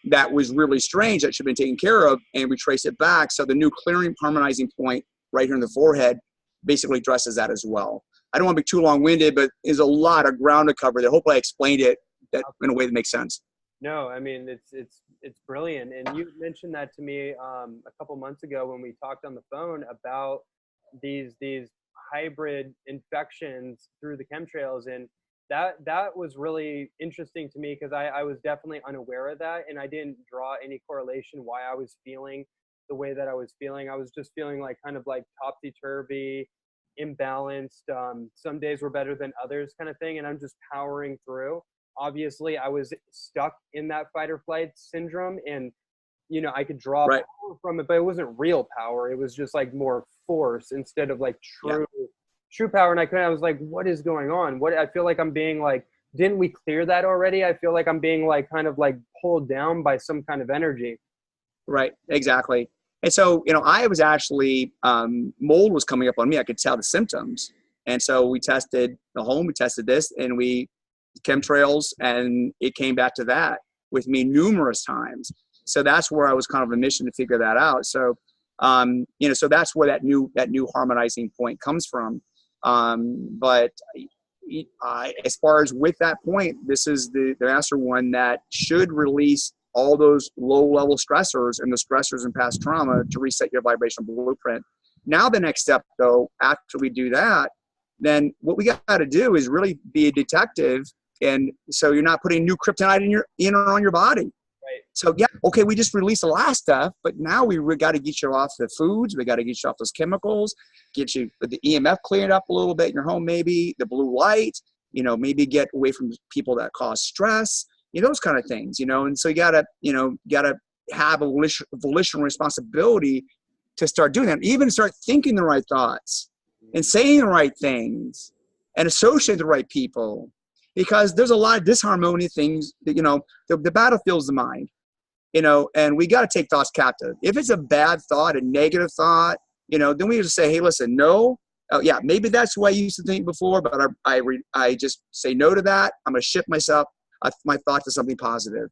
that was really strange that should have been taken care of, and we trace it back. So the new clearing harmonizing point right here in the forehead basically addresses that as well. I don't want to be too long-winded, but there's a lot of ground to cover there. Hopefully I explained it in a way that makes sense.
No, I mean, it's brilliant. And you mentioned that to me a couple months ago when we talked on the phone about these hybrid infections through the chemtrails. And that was really interesting to me because I was definitely unaware of that, and I didn't draw any correlation why I was feeling the way that I was feeling. I was just feeling like kind of like topsy-turvy, imbalanced. Some days were better than others kind of thing, and I'm just powering through. Obviously, I was stuck in that fight or flight syndrome, and I could draw power from it, but it wasn't real power. It was just like more force instead of like true power. And I was like, what is going on? I feel like I'm being like, didn't we clear that already? I feel like I'm being like kind of like pulled down by some kind of energy.
Right, exactly. And so, I was actually, mold was coming up on me. I could tell the symptoms. And so we tested the home, we tested this, and chemtrails, and it came back to that with me numerous times. So that's where I was kind of a mission to figure that out. So, so that's where that new harmonizing point comes from. But as far as with that point, this is the master one that should release all those low-level stressors and the stressors and past trauma to reset your vibrational blueprint. Now the next step, though, after we do that, then what we got to do is really be a detective, and so you're not putting new kryptonite in or on your body.
Right.
So we just released a lot of stuff, but now we got to get you off the foods. We got to get you off those chemicals, get you the EMF cleared up a little bit in your home, maybe the blue light, maybe get away from people that cause stress, those kind of things, and so you gotta have a volitional responsibility to start doing that, even start thinking the right thoughts and saying the right things and associate the right people, because there's a lot of disharmony things that, the battlefield's the mind, and we got to take thoughts captive. If it's a bad thought, a negative thought, then we just say, hey, listen, no. Oh, yeah, maybe that's the way I used to think before, but I just say no to that. I'm going to shift my thought to something positive.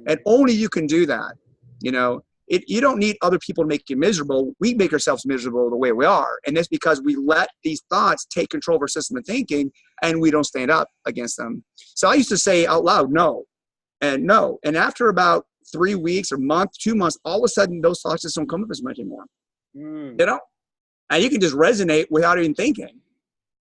And only you can do that. You don't need other people to make you miserable. We make ourselves miserable the way we are. And that's because we let these thoughts take control of our system of thinking, and we don't stand up against them. So I used to say out loud, no. And no. And after about 3 weeks or month, 2 months, all of a sudden those thoughts just don't come up as much anymore. You know? And you can just resonate without even thinking.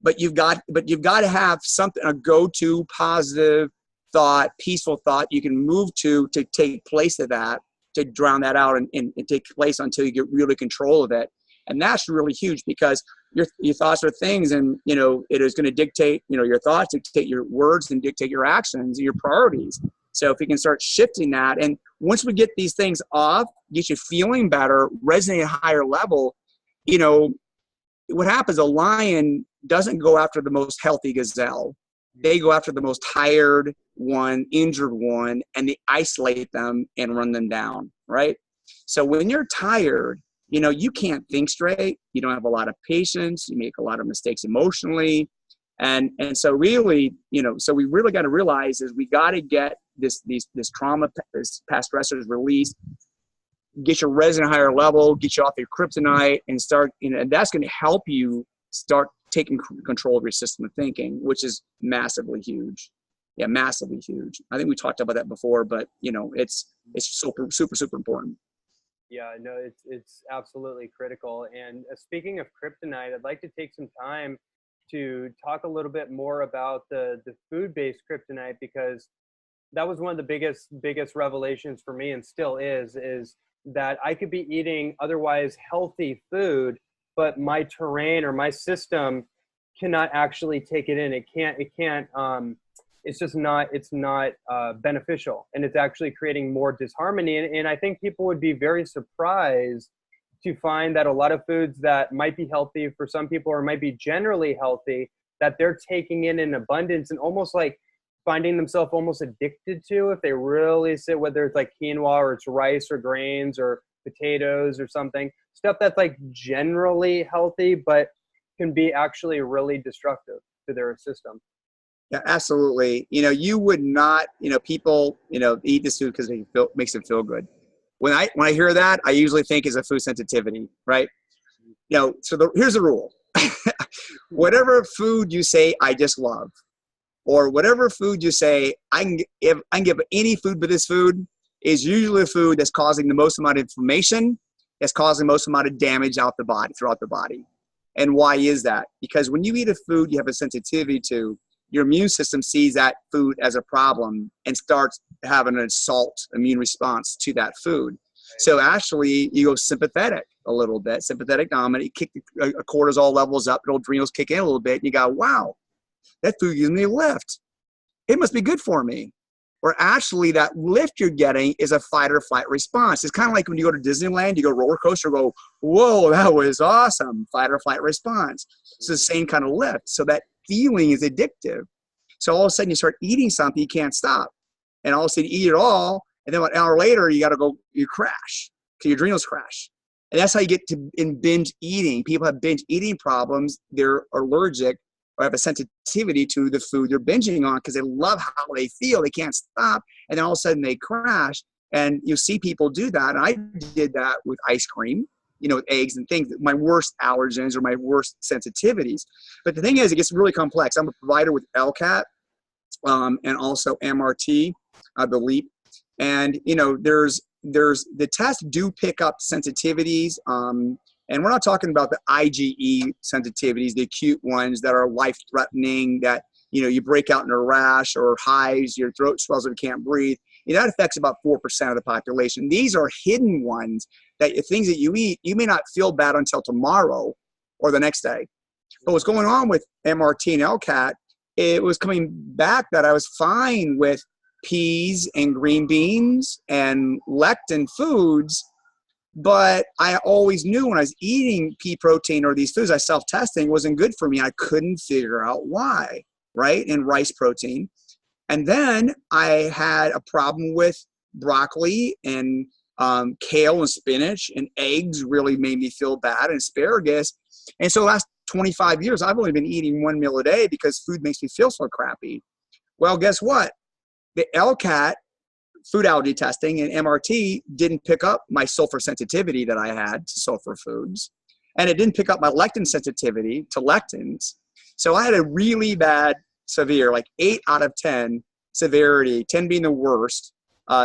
But you've got to have something, a go-to positive thought, peaceful thought you can move to take place of that, to drown that out and take place until you get really control of it. And that's really huge, because your thoughts are things, and it is going to dictate, your thoughts dictate your words and dictate your actions and your priorities. So if we can start shifting that, and once we get these things off, get you feeling better, resonate at a higher level, what happens, a lion doesn't go after the most healthy gazelle. They go after the most tired one, injured one, and they isolate them and run them down, right? So when you're tired, you can't think straight. You don't have a lot of patience. You make a lot of mistakes emotionally. And so really, so we really got to realize is we got to get this trauma, this past stressors released, get your resonant higher level, get you off your kryptonite, and start, and that's going to help you start taking control of your system of thinking, which is massively huge. Yeah, massively huge. I think we talked about that before, but it's super, super, super important.
Yeah, no, it's absolutely critical. And speaking of kryptonite, I'd like to take some time to talk a little bit more about the food-based kryptonite, because that was one of the biggest revelations for me, and still is that I could be eating otherwise healthy food, but my terrain or my system cannot actually take it in. It can't. It's not beneficial, and it's actually creating more disharmony. And I think people would be very surprised to find that a lot of foods that might be healthy for some people, or might be generally healthy, that they're taking in abundance, and almost like finding themselves almost addicted to, if they really sit, whether it's like quinoa or it's rice or grains or potatoes or something, stuff that's like generally healthy, but can be actually really destructive to their system.
Yeah, absolutely. You would not, people, eat this food because it makes them feel good. When I hear that, I usually think is a food sensitivity, right? So here's the rule. Whatever food you say, I just love, or whatever food you say, I can give any food, but this food is usually a food that's causing the most amount of inflammation, that's causing the most amount of damage throughout the body. And why is that? Because when you eat a food you have a sensitivity to, your immune system sees that food as a problem and starts having an assault immune response to that food. So actually you go sympathetic a little bit, sympathetic dominant, kick the cortisol levels up, the adrenals kick in a little bit, and you go, wow, that food gives me a lift. It must be good for me. Or actually that lift you're getting is a fight or flight response. It's kind of like when you go to Disneyland, you go roller coaster, go, whoa, that was awesome. Fight or flight response. It's the same kind of lift. So that feeling is addictive. So all of a sudden you start eating something, you can't stop. And all of a sudden you eat it all, and then an hour later you crash, because your adrenals crash. And that's how you get to in binge eating. People have binge eating problems. They're allergic or have a sensitivity to the food they're binging on because they love how they feel. They can't stop. And then all of a sudden they crash. And you see people do that. And I did that with ice cream, with eggs and things, my worst allergens or my worst sensitivities. But the thing is, it gets really complex. I'm a provider with LCAT and also MRT, the LEAP. And, there's the tests do pick up sensitivities. And we're not talking about the IgE sensitivities, the acute ones that are life-threatening, that, you break out in a rash or hives, your throat swells and you can't breathe. That affects about 4% of the population. These are hidden ones, that things that you eat, you may not feel bad until tomorrow or the next day. But what's going on with MRT and LCAT, it was coming back that I was fine with peas and green beans and lectin foods. But I always knew when I was eating pea protein or these foods, I self-testing, wasn't good for me. I couldn't figure out why, right? And rice protein. And then I had a problem with broccoli and kale and spinach, and eggs really made me feel bad, and asparagus. And so the last 25 years, I've only been eating one meal a day because food makes me feel so crappy. Well, guess what? The LCAT, food allergy testing, and MRT didn't pick up my sulfur sensitivity that I had to sulfur foods. And it didn't pick up my lectin sensitivity to lectins. So I had a really bad, severe, like 8 out of 10 severity, 10 being the worst,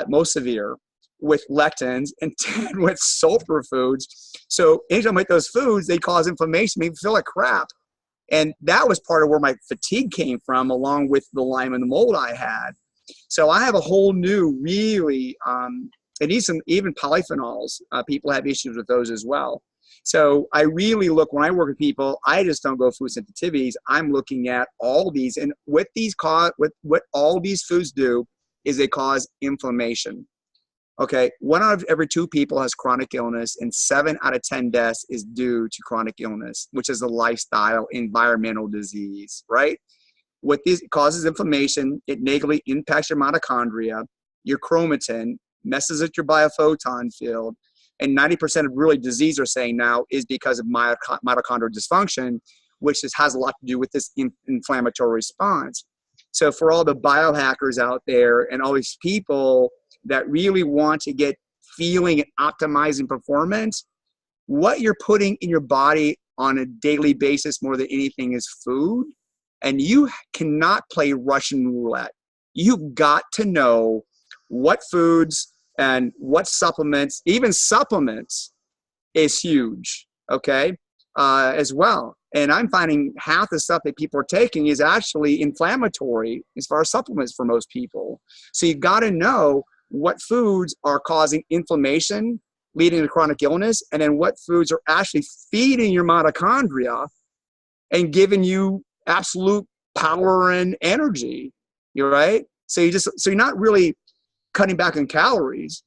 most severe, with lectins, and 10 with sulfur foods. So anytime I eat those foods, they cause inflammation, make me feel like crap. And that was part of where my fatigue came from, along with the Lyme and the mold I had. So I have a whole new, really, it needs some, even polyphenols. People have issues with those as well. So I really look, when I work with people, I just don't go food sensitivities. I'm looking at all these, and what all these foods do is they cause inflammation. Okay, 1 out of every 2 people has chronic illness, and 7 out of 10 deaths is due to chronic illness, which is a lifestyle, environmental disease, right? What this causes inflammation, it negatively impacts your mitochondria, your chromatin, messes with your biophoton field, and 90% of really disease are saying now is because of mitochondrial dysfunction, which has a lot to do with this inflammatory response. So for all the biohackers out there and all these people that really want to get feeling and optimizing performance, what you're putting in your body on a daily basis more than anything is food. And you cannot play Russian roulette. You've got to know what foods and what supplements, even supplements is huge, okay, as well. And I'm finding half the stuff that people are taking is actually inflammatory as far as supplements for most people. So you've got to know what foods are causing inflammation, leading to chronic illness, and then what foods are actually feeding your mitochondria and giving you absolute power and energy. You're right. So you're not really cutting back on calories,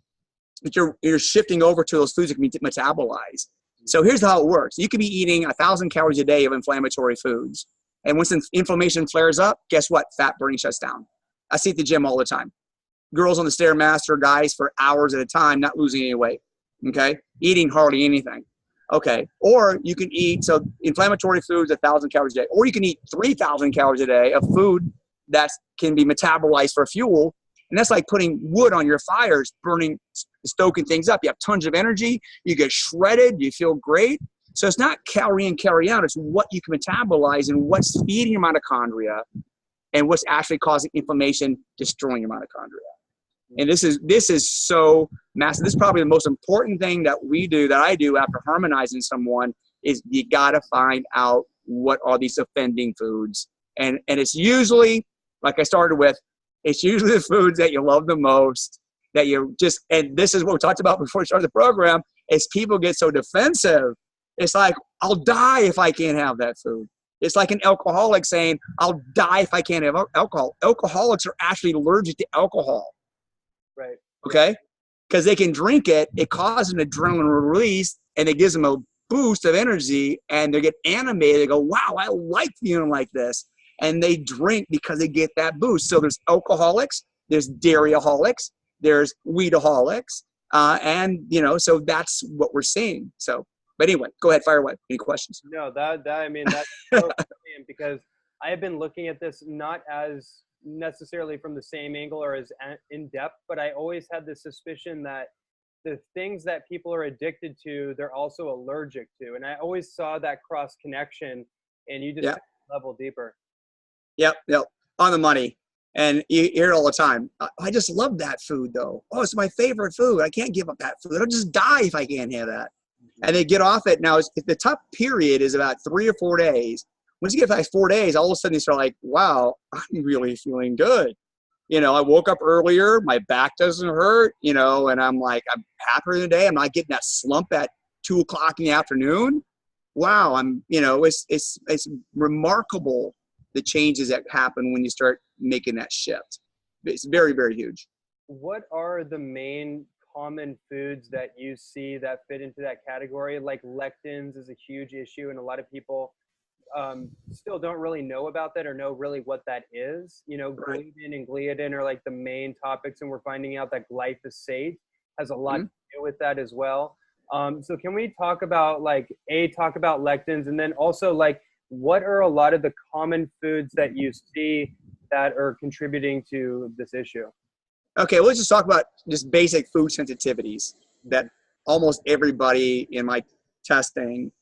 but you're shifting over to those foods that can be metabolized. So here's how it works. You could be eating 1,000 calories a day of inflammatory foods. And once inflammation flares up, guess what? Fat burning shuts down. I see it at the gym all the time. Girls on the Stairmaster, guys for hours at a time, not losing any weight. Okay. Eating hardly anything. Okay. Or you can eat, so inflammatory foods, 1,000 calories a day, or you can eat 3,000 calories a day of food that can be metabolized for fuel. And that's like putting wood on your fires, burning, stoking things up. You have tons of energy. You get shredded. You feel great. So it's not calorie in, calorie out. It's what you can metabolize and what's feeding your mitochondria and what's actually causing inflammation, destroying your mitochondria. And this is so massive. This is probably the most important thing that I do after harmonizing someone is you got to find out what are these offending foods. And it's usually, like I started with, it's usually the foods that you love the most, that you just, and this is what we talked about before we started the program, is people get so defensive. It's like, I'll die if I can't have that food. It's like an alcoholic saying, I'll die if I can't have alcohol. Alcoholics are actually allergic to alcohol.
Right.
Okay? Because they can drink it, it causes an adrenaline release, and it gives them a boost of energy, and they get animated. They go, wow, I like feeling like this. And they drink because they get that boost. So there's alcoholics, there's dairyaholics, there's weedaholics, and so that's what we're seeing. So, but anyway, go ahead, fire away. Any questions?
No, that's so brilliant, because I have been looking at this not as necessarily from the same angle or as in depth, but I always had this suspicion that the things that people are addicted to, they're also allergic to. And I always saw that cross connection, and you just took a level deeper. Yep.
On the money. And you hear it all the time. I just love that food though. Oh, it's my favorite food. I can't give up that food. I'll just die if I can't have that. And they get off it. Now, the tough period is about 3 or 4 days. Once you get past 4 days, all of a sudden you start like, wow, I'm really feeling good. I woke up earlier, my back doesn't hurt, and I'm like, I'm happier today. I'm not getting that slump at 2 o'clock in the afternoon. Wow. It's remarkable the changes that happen when you start making that shift. It's very, very huge.
What are the main common foods that you see that fit into that category? Like lectins is a huge issue, and a lot of people still don't really know about that or know really what that is. Gluten and gliadin are like the main topics, and we're finding out that glyphosate has a lot to do with that as well. So can we talk about lectins, and then also what are a lot of the common foods that you see that are contributing to this issue?
Okay, let's just talk about just basic food sensitivities that almost everybody in my testing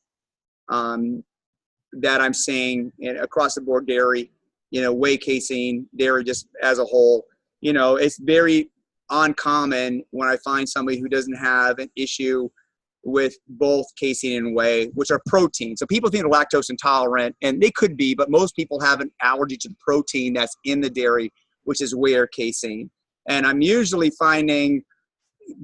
that I'm seeing across the board: dairy, whey casein, dairy just as a whole. It's very uncommon when I find somebody who doesn't have an issue with both casein and whey, which are protein. So people think they're lactose intolerant, and they could be, but most people have an allergy to the protein that's in the dairy, which is whey or casein. And I'm usually finding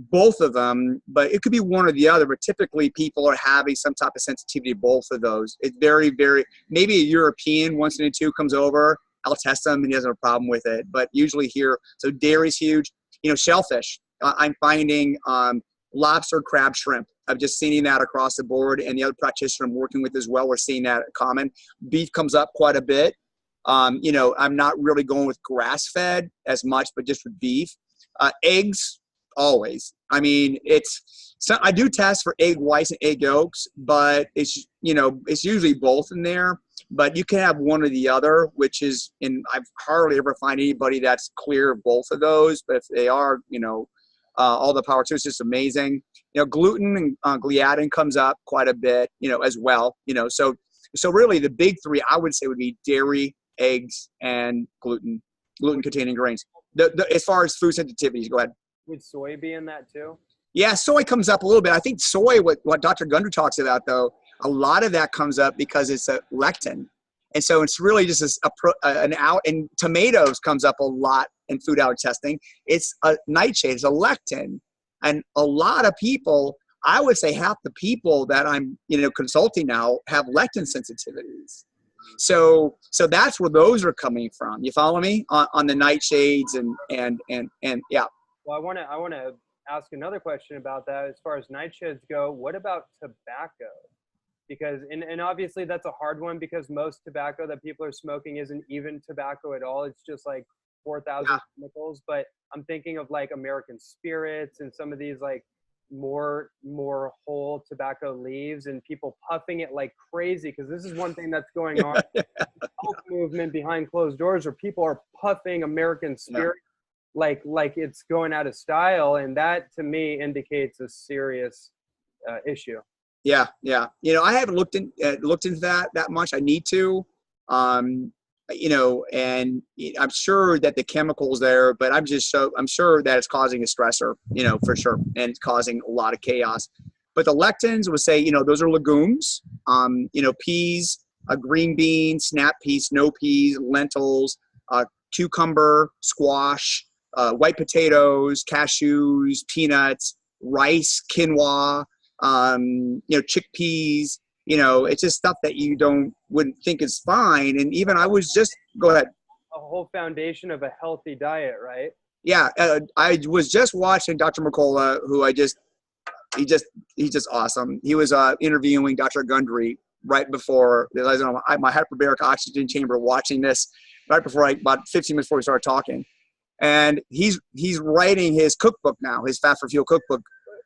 both of them, but it could be one or the other, but typically people are having some type of sensitivity to both of those. It's very, very, maybe a European once in a two comes over, I'll test them and he doesn't have a problem with it, but usually here, so dairy's huge. Shellfish, I'm finding lobster, crab, shrimp. I've just seen that across the board, and the other practitioner I'm working with as well, we're seeing that common. Beef comes up quite a bit. I'm not really going with grass-fed as much, but just with beef. Eggs, always. I mean, I do test for egg whites and egg yolks, but it's usually both in there. But you can have one or the other, and I've hardly ever find anybody that's clear of both of those. But if they are, all the power to it's just amazing. Gluten and gliadin comes up quite a bit, as well. So really the big three I would say would be dairy, eggs, and gluten-containing grains. As far as food sensitivities, go ahead.
Would soy be in that too? Yeah,
soy comes up a little bit. I think soy, what Dr. Gundry talks about though, a lot of that comes up because it's a lectin. And so it's really just and tomatoes comes up a lot in food allergy testing. It's a nightshade, it's a lectin. And a lot of people, I would say half the people that I'm, consulting now have lectin sensitivities. So that's where those are coming from. You follow me on the nightshades and yeah.
Well, I want to ask another question about that. As far as nightshades go, what about tobacco? Because, and obviously that's a hard one because most tobacco that people are smoking isn't even tobacco at all. It's just like 4,000 chemicals. But I'm thinking of like American Spirits and some of these like more whole tobacco leaves and people puffing it like crazy. Because this is one thing that's going on. The health movement behind closed doors where people are puffing American Spirit. Like it's going out of style, and that to me indicates a serious issue.
Yeah. I haven't looked into that much. I need to, and I'm sure that the chemicals there, but I'm sure that it's causing a stressor, for sure, and it's causing a lot of chaos. But the lectins would say, those are legumes, peas, green beans, snap peas, snow peas, lentils, cucumber, squash. White potatoes, cashews, peanuts, rice, quinoa, chickpeas. It's just stuff that you wouldn't think is fine. And even go ahead.
A whole foundation of a healthy diet, right?
Yeah, I was just watching Dr. McCullough, who he's just awesome. He was interviewing Dr. Gundry right before my hyperbaric oxygen chamber, watching this right before about 15 minutes before we started talking. And he's writing his cookbook now, his Fat for Fuel cookbook,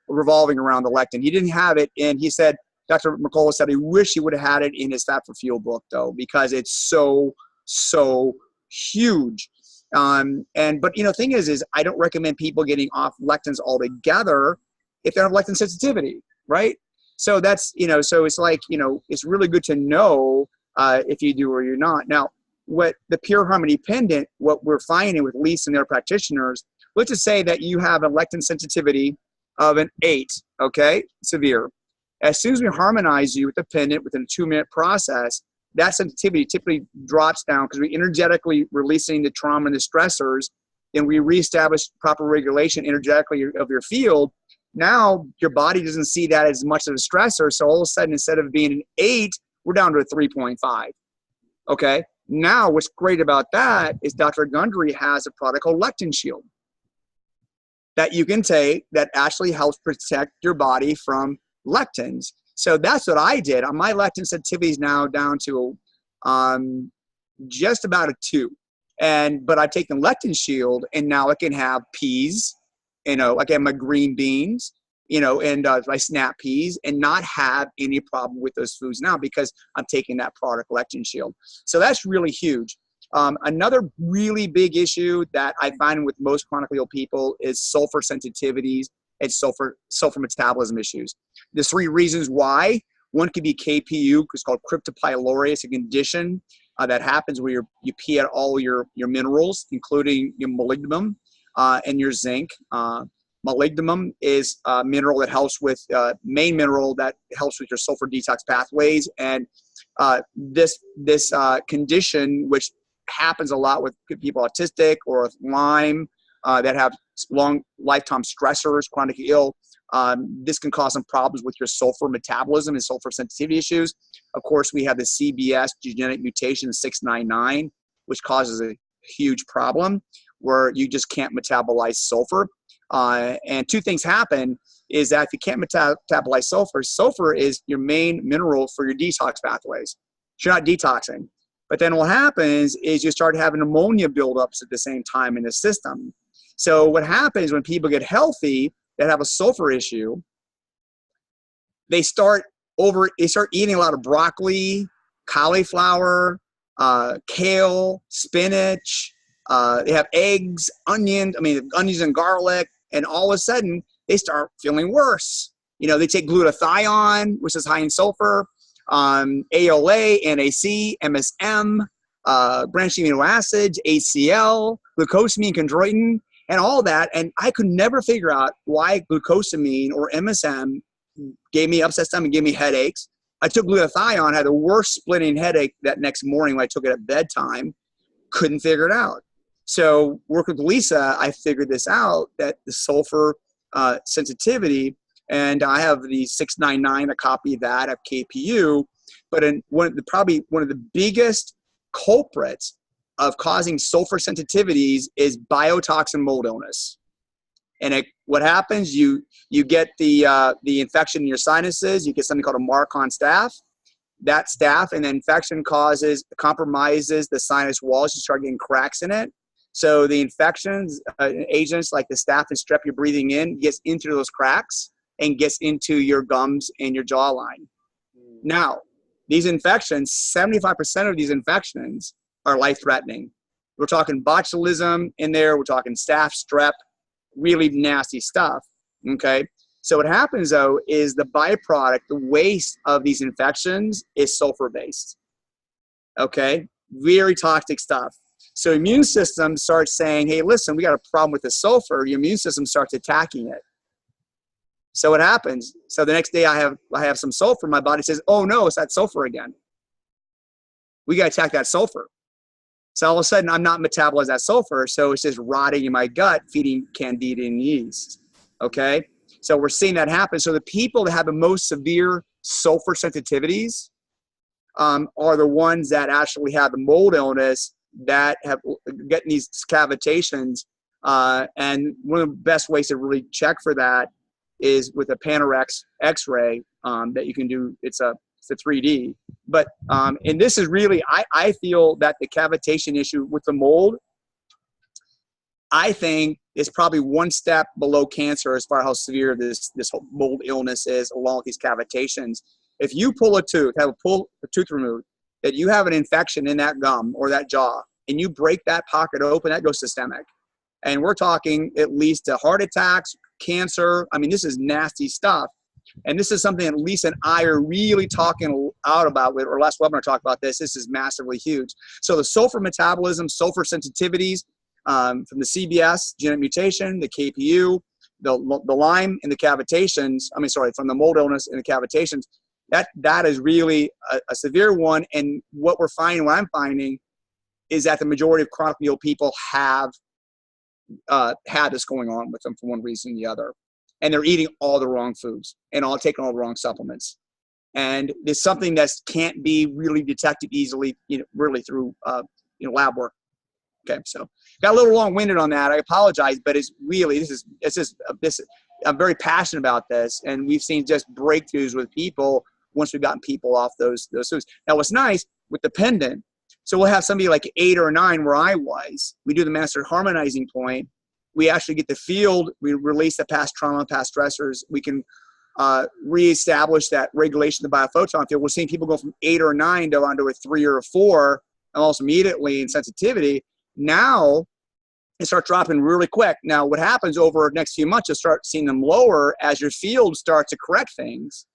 revolving around the lectin. He didn't have it, and he said, Dr. McCullough said he wish he would have had it in his Fat for Fuel book, though, because it's so huge. But the thing is I don't recommend people getting off lectins altogether if they have lectin sensitivity, right? So that's, so it's like, it's really good to know if you do or you're not. Now, what the Pure Harmony pendant, what we're finding with Lisa and their practitioners, let's just say that you have a lectin sensitivity of an 8, okay, severe. As soon as we harmonize you with the pendant within a 2-minute process, that sensitivity typically drops down because we energetically releasing the trauma and the stressors, and we reestablish proper regulation energetically of your field. Now your body doesn't see that as much of a stressor, so all of a sudden instead of being an 8, we're down to a 3.5, okay? Now, what's great about that is Dr. Gundry has a product called Lectin Shield that you can take that actually helps protect your body from lectins. So that's what I did. My lectin sensitivity is now down to just about a 2. But I've taken Lectin Shield, and now I can have peas, I can have my green beans, and my snap peas, and not have any problem with those foods now because I'm taking that product, Lectin Shield. So that's really huge. Another really big issue that I find with most chronically ill people is sulfur sensitivities and sulfur metabolism issues. There's 3 reasons why. One could be KPU, it's called Cryptopylori. It's a condition. that happens where you pee out all your minerals, including your molybdenum and your zinc. Molybdenum is a mineral that helps with main mineral that helps with your sulfur detox pathways, and this condition, which happens a lot with people autistic or with Lyme, that have long lifetime stressors, chronically ill. This can cause some problems with your sulfur metabolism and sulfur sensitivity issues. Of course, we have the CBS genetic mutation 699, which causes a huge problem where you just can't metabolize sulfur. And two things happen is that if you can't metabolize sulfur, sulfur is your main mineral for your detox pathways. So you're not detoxing. But then what happens is you start having ammonia buildups at the same time in the system. So what happens when people get healthy that have a sulfur issue, they start eating a lot of broccoli, cauliflower, kale, spinach. They have eggs, onions and garlic, and all of a sudden they start feeling worse. They take glutathione, which is high in sulfur, ALA, NAC, MSM, branched amino acids, HCl, glucosamine, chondroitin, and all that. And I could never figure out why glucosamine or MSM gave me upset stomach, gave me headaches. I took glutathione, had the worst splitting headache that next morning when I took it at bedtime. Couldn't figure it out. So working with Lisa, I figured this out, that the sulfur sensitivity, and I have the 699, a copy of that, I have KPU, but probably one of the biggest culprits of causing sulfur sensitivities is biotoxin mold illness. And what happens, you get the infection in your sinuses, you get something called a Marcon staph. That staph and the infection compromises the sinus walls, you start getting cracks in it. So the infections, agents like the staph and strep you're breathing in gets into those cracks and gets into your gums and your jawline. Now, these infections, 75% of these infections are life-threatening. We're talking botulism in there. We're talking staph, strep, really nasty stuff, okay? So what happens, though, is the byproduct, the waste of these infections is sulfur-based, okay? Very toxic stuff. So immune system starts saying, hey, listen, we got a problem with the sulfur. Your immune system starts attacking it. So what happens? So the next day I have some sulfur. My body says, oh, no, it's that sulfur again. We got to attack that sulfur. So all of a sudden, I'm not metabolizing that sulfur. So it's just rotting in my gut, feeding candida and yeast. Okay? So we're seeing that happen. So the people that have the most severe sulfur sensitivities are the ones that actually have the mold illness, that have getting these cavitations. And one of the best ways to really check for that is with a Panorex X-ray that you can do. It's a 3D. But and this is really, I feel that the cavitation issue with the mold, I think is probably one step below cancer as far as how severe this whole mold illness is, along with these cavitations. If you pull a tooth, have a tooth removed, that you have an infection in that gum or that jaw, and you break that pocket open, that goes systemic. And we're talking at least to heart attacks, cancer. I mean, this is nasty stuff. And this is something that Lisa and I are really talking out about, or last webinar talked about this. This is massively huge. So the sulfur metabolism, sulfur sensitivities from the CBS, genetic mutation, the KPU, the Lyme and the cavitations, from the mold illness and the cavitations, that is really a severe one. And what I'm finding is that the majority of chronically ill people have had this going on with them for one reason or the other. And they're eating all the wrong foods and taking all the wrong supplements. And it's something that can't be really detected easily, really through lab work. Okay, so got a little long-winded on that. I apologize, but it's really I'm very passionate about this, and we've seen just breakthroughs with people once we've gotten people off those foods. Now, what's nice with the pendant, so we'll have somebody like 8 or 9 where I was. We do the master harmonizing point. We actually get the field. We release the past trauma, past stressors. We can reestablish that regulation of the biophoton field. We're seeing people go from 8 or 9 down to a 3 or a 4, almost immediately in sensitivity. Now, it starts dropping really quick. Now, what happens over the next few months, you'll start seeing them lower as your field starts to correct things.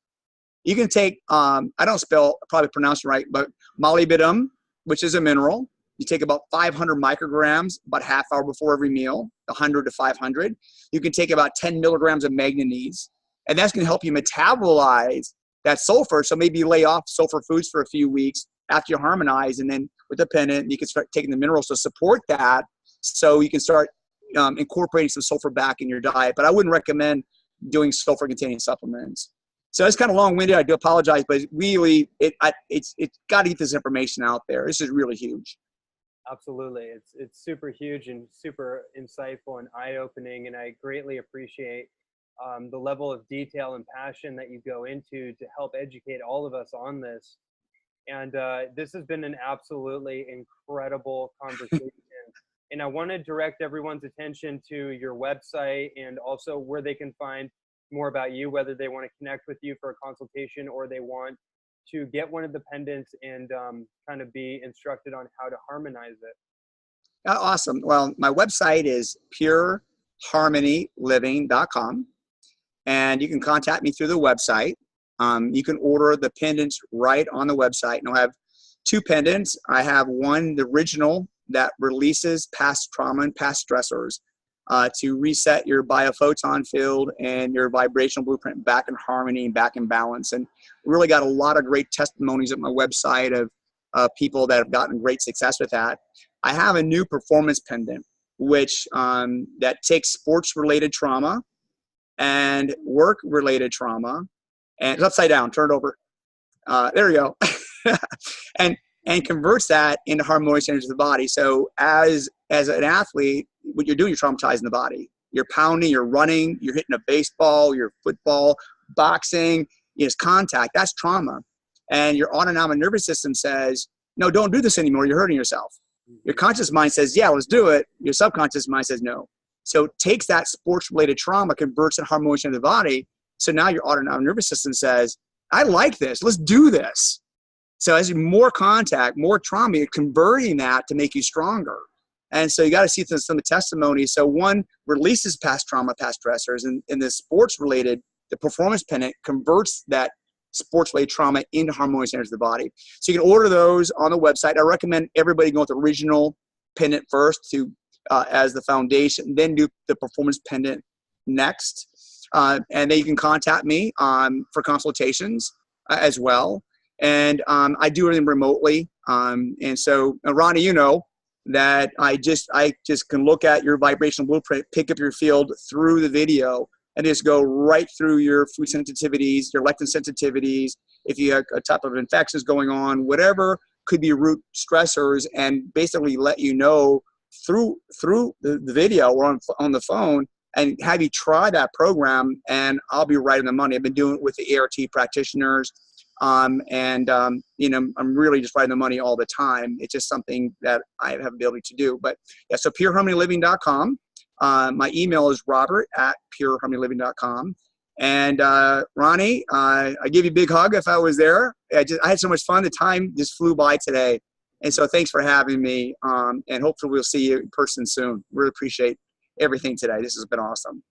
You can take, I don't probably pronounce it right, but molybdenum, which is a mineral. You take about 500 micrograms, about half hour before every meal, 100 to 500. You can take about 10 milligrams of manganese, and that's going to help you metabolize that sulfur. So maybe you lay off sulfur foods for a few weeks after you harmonize, and then with the pendant, you can start taking the minerals to support that, so you can start incorporating some sulfur back in your diet. But I wouldn't recommend doing sulfur-containing supplements. So it's kind of long-winded. I do apologize, but really, it's got to get this information out there. This is really huge.
Absolutely. It's super huge and super insightful and eye-opening, and I greatly appreciate the level of detail and passion that you go into to help educate all of us on this. And this has been an absolutely incredible conversation. And I want to direct everyone's attention to your website and also where they can find more about you, whether they want to connect with you for a consultation or they want to get one of the pendants and kind of be instructed on how to harmonize it.
Awesome. Well, my website is pureharmonyliving.com, and you can contact me through the website. You can order the pendants right on the website, and I'll have 2 pendants. I have one, the original, that releases past trauma and past stressors to reset your biophoton field and your vibrational blueprint back in harmony and back in balance. And really got a lot of great testimonies at my website of people that have gotten great success with that. I have a new performance pendant, which that takes sports-related trauma and work-related trauma, and it's upside down, turn it over. There you go. and converts that into harmonious energy of the body. So as an athlete, what you're doing, you're traumatizing the body. You're pounding, you're running, you're hitting a baseball, your football, boxing, it's contact. That's trauma. And your autonomic nervous system says, no, don't do this anymore. You're hurting yourself. Your conscious mind says, yeah, let's do it. Your subconscious mind says no. So it takes that sports-related trauma, converts it harmonious into the body. So now your autonomic nervous system says, I like this. Let's do this. So as more contact, more trauma, you're converting that to make you stronger. And so you got to see some of the testimonies. So one releases past trauma, past stressors, and the sports-related, the performance pendant converts that sports-related trauma into harmonious energy of the body. So you can order those on the website. I recommend everybody go with the original pendant first as the foundation, then do the performance pendant next. And then you can contact me for consultations as well. And I do everything remotely. And so, Ronnie, you know that I just can look at your vibrational blueprint, pick up your field through the video, and just go right through your food sensitivities, your lectin sensitivities, if you have a type of infections going on, whatever could be root stressors, and basically let you know through the video or on the phone, and have you try that program, and I'll be right in the money. I've been doing it with the ART practitioners. I'm really just right in the money all the time. It's just something that I have the ability to do. But yeah, so pureharmonyliving.com. My email is robert@pureharmonyliving.com. And Ronnie, I give you a big hug if I was there. I had so much fun. The time just flew by today. And so thanks for having me. And hopefully we'll see you in person soon. Really appreciate everything today. This has been awesome.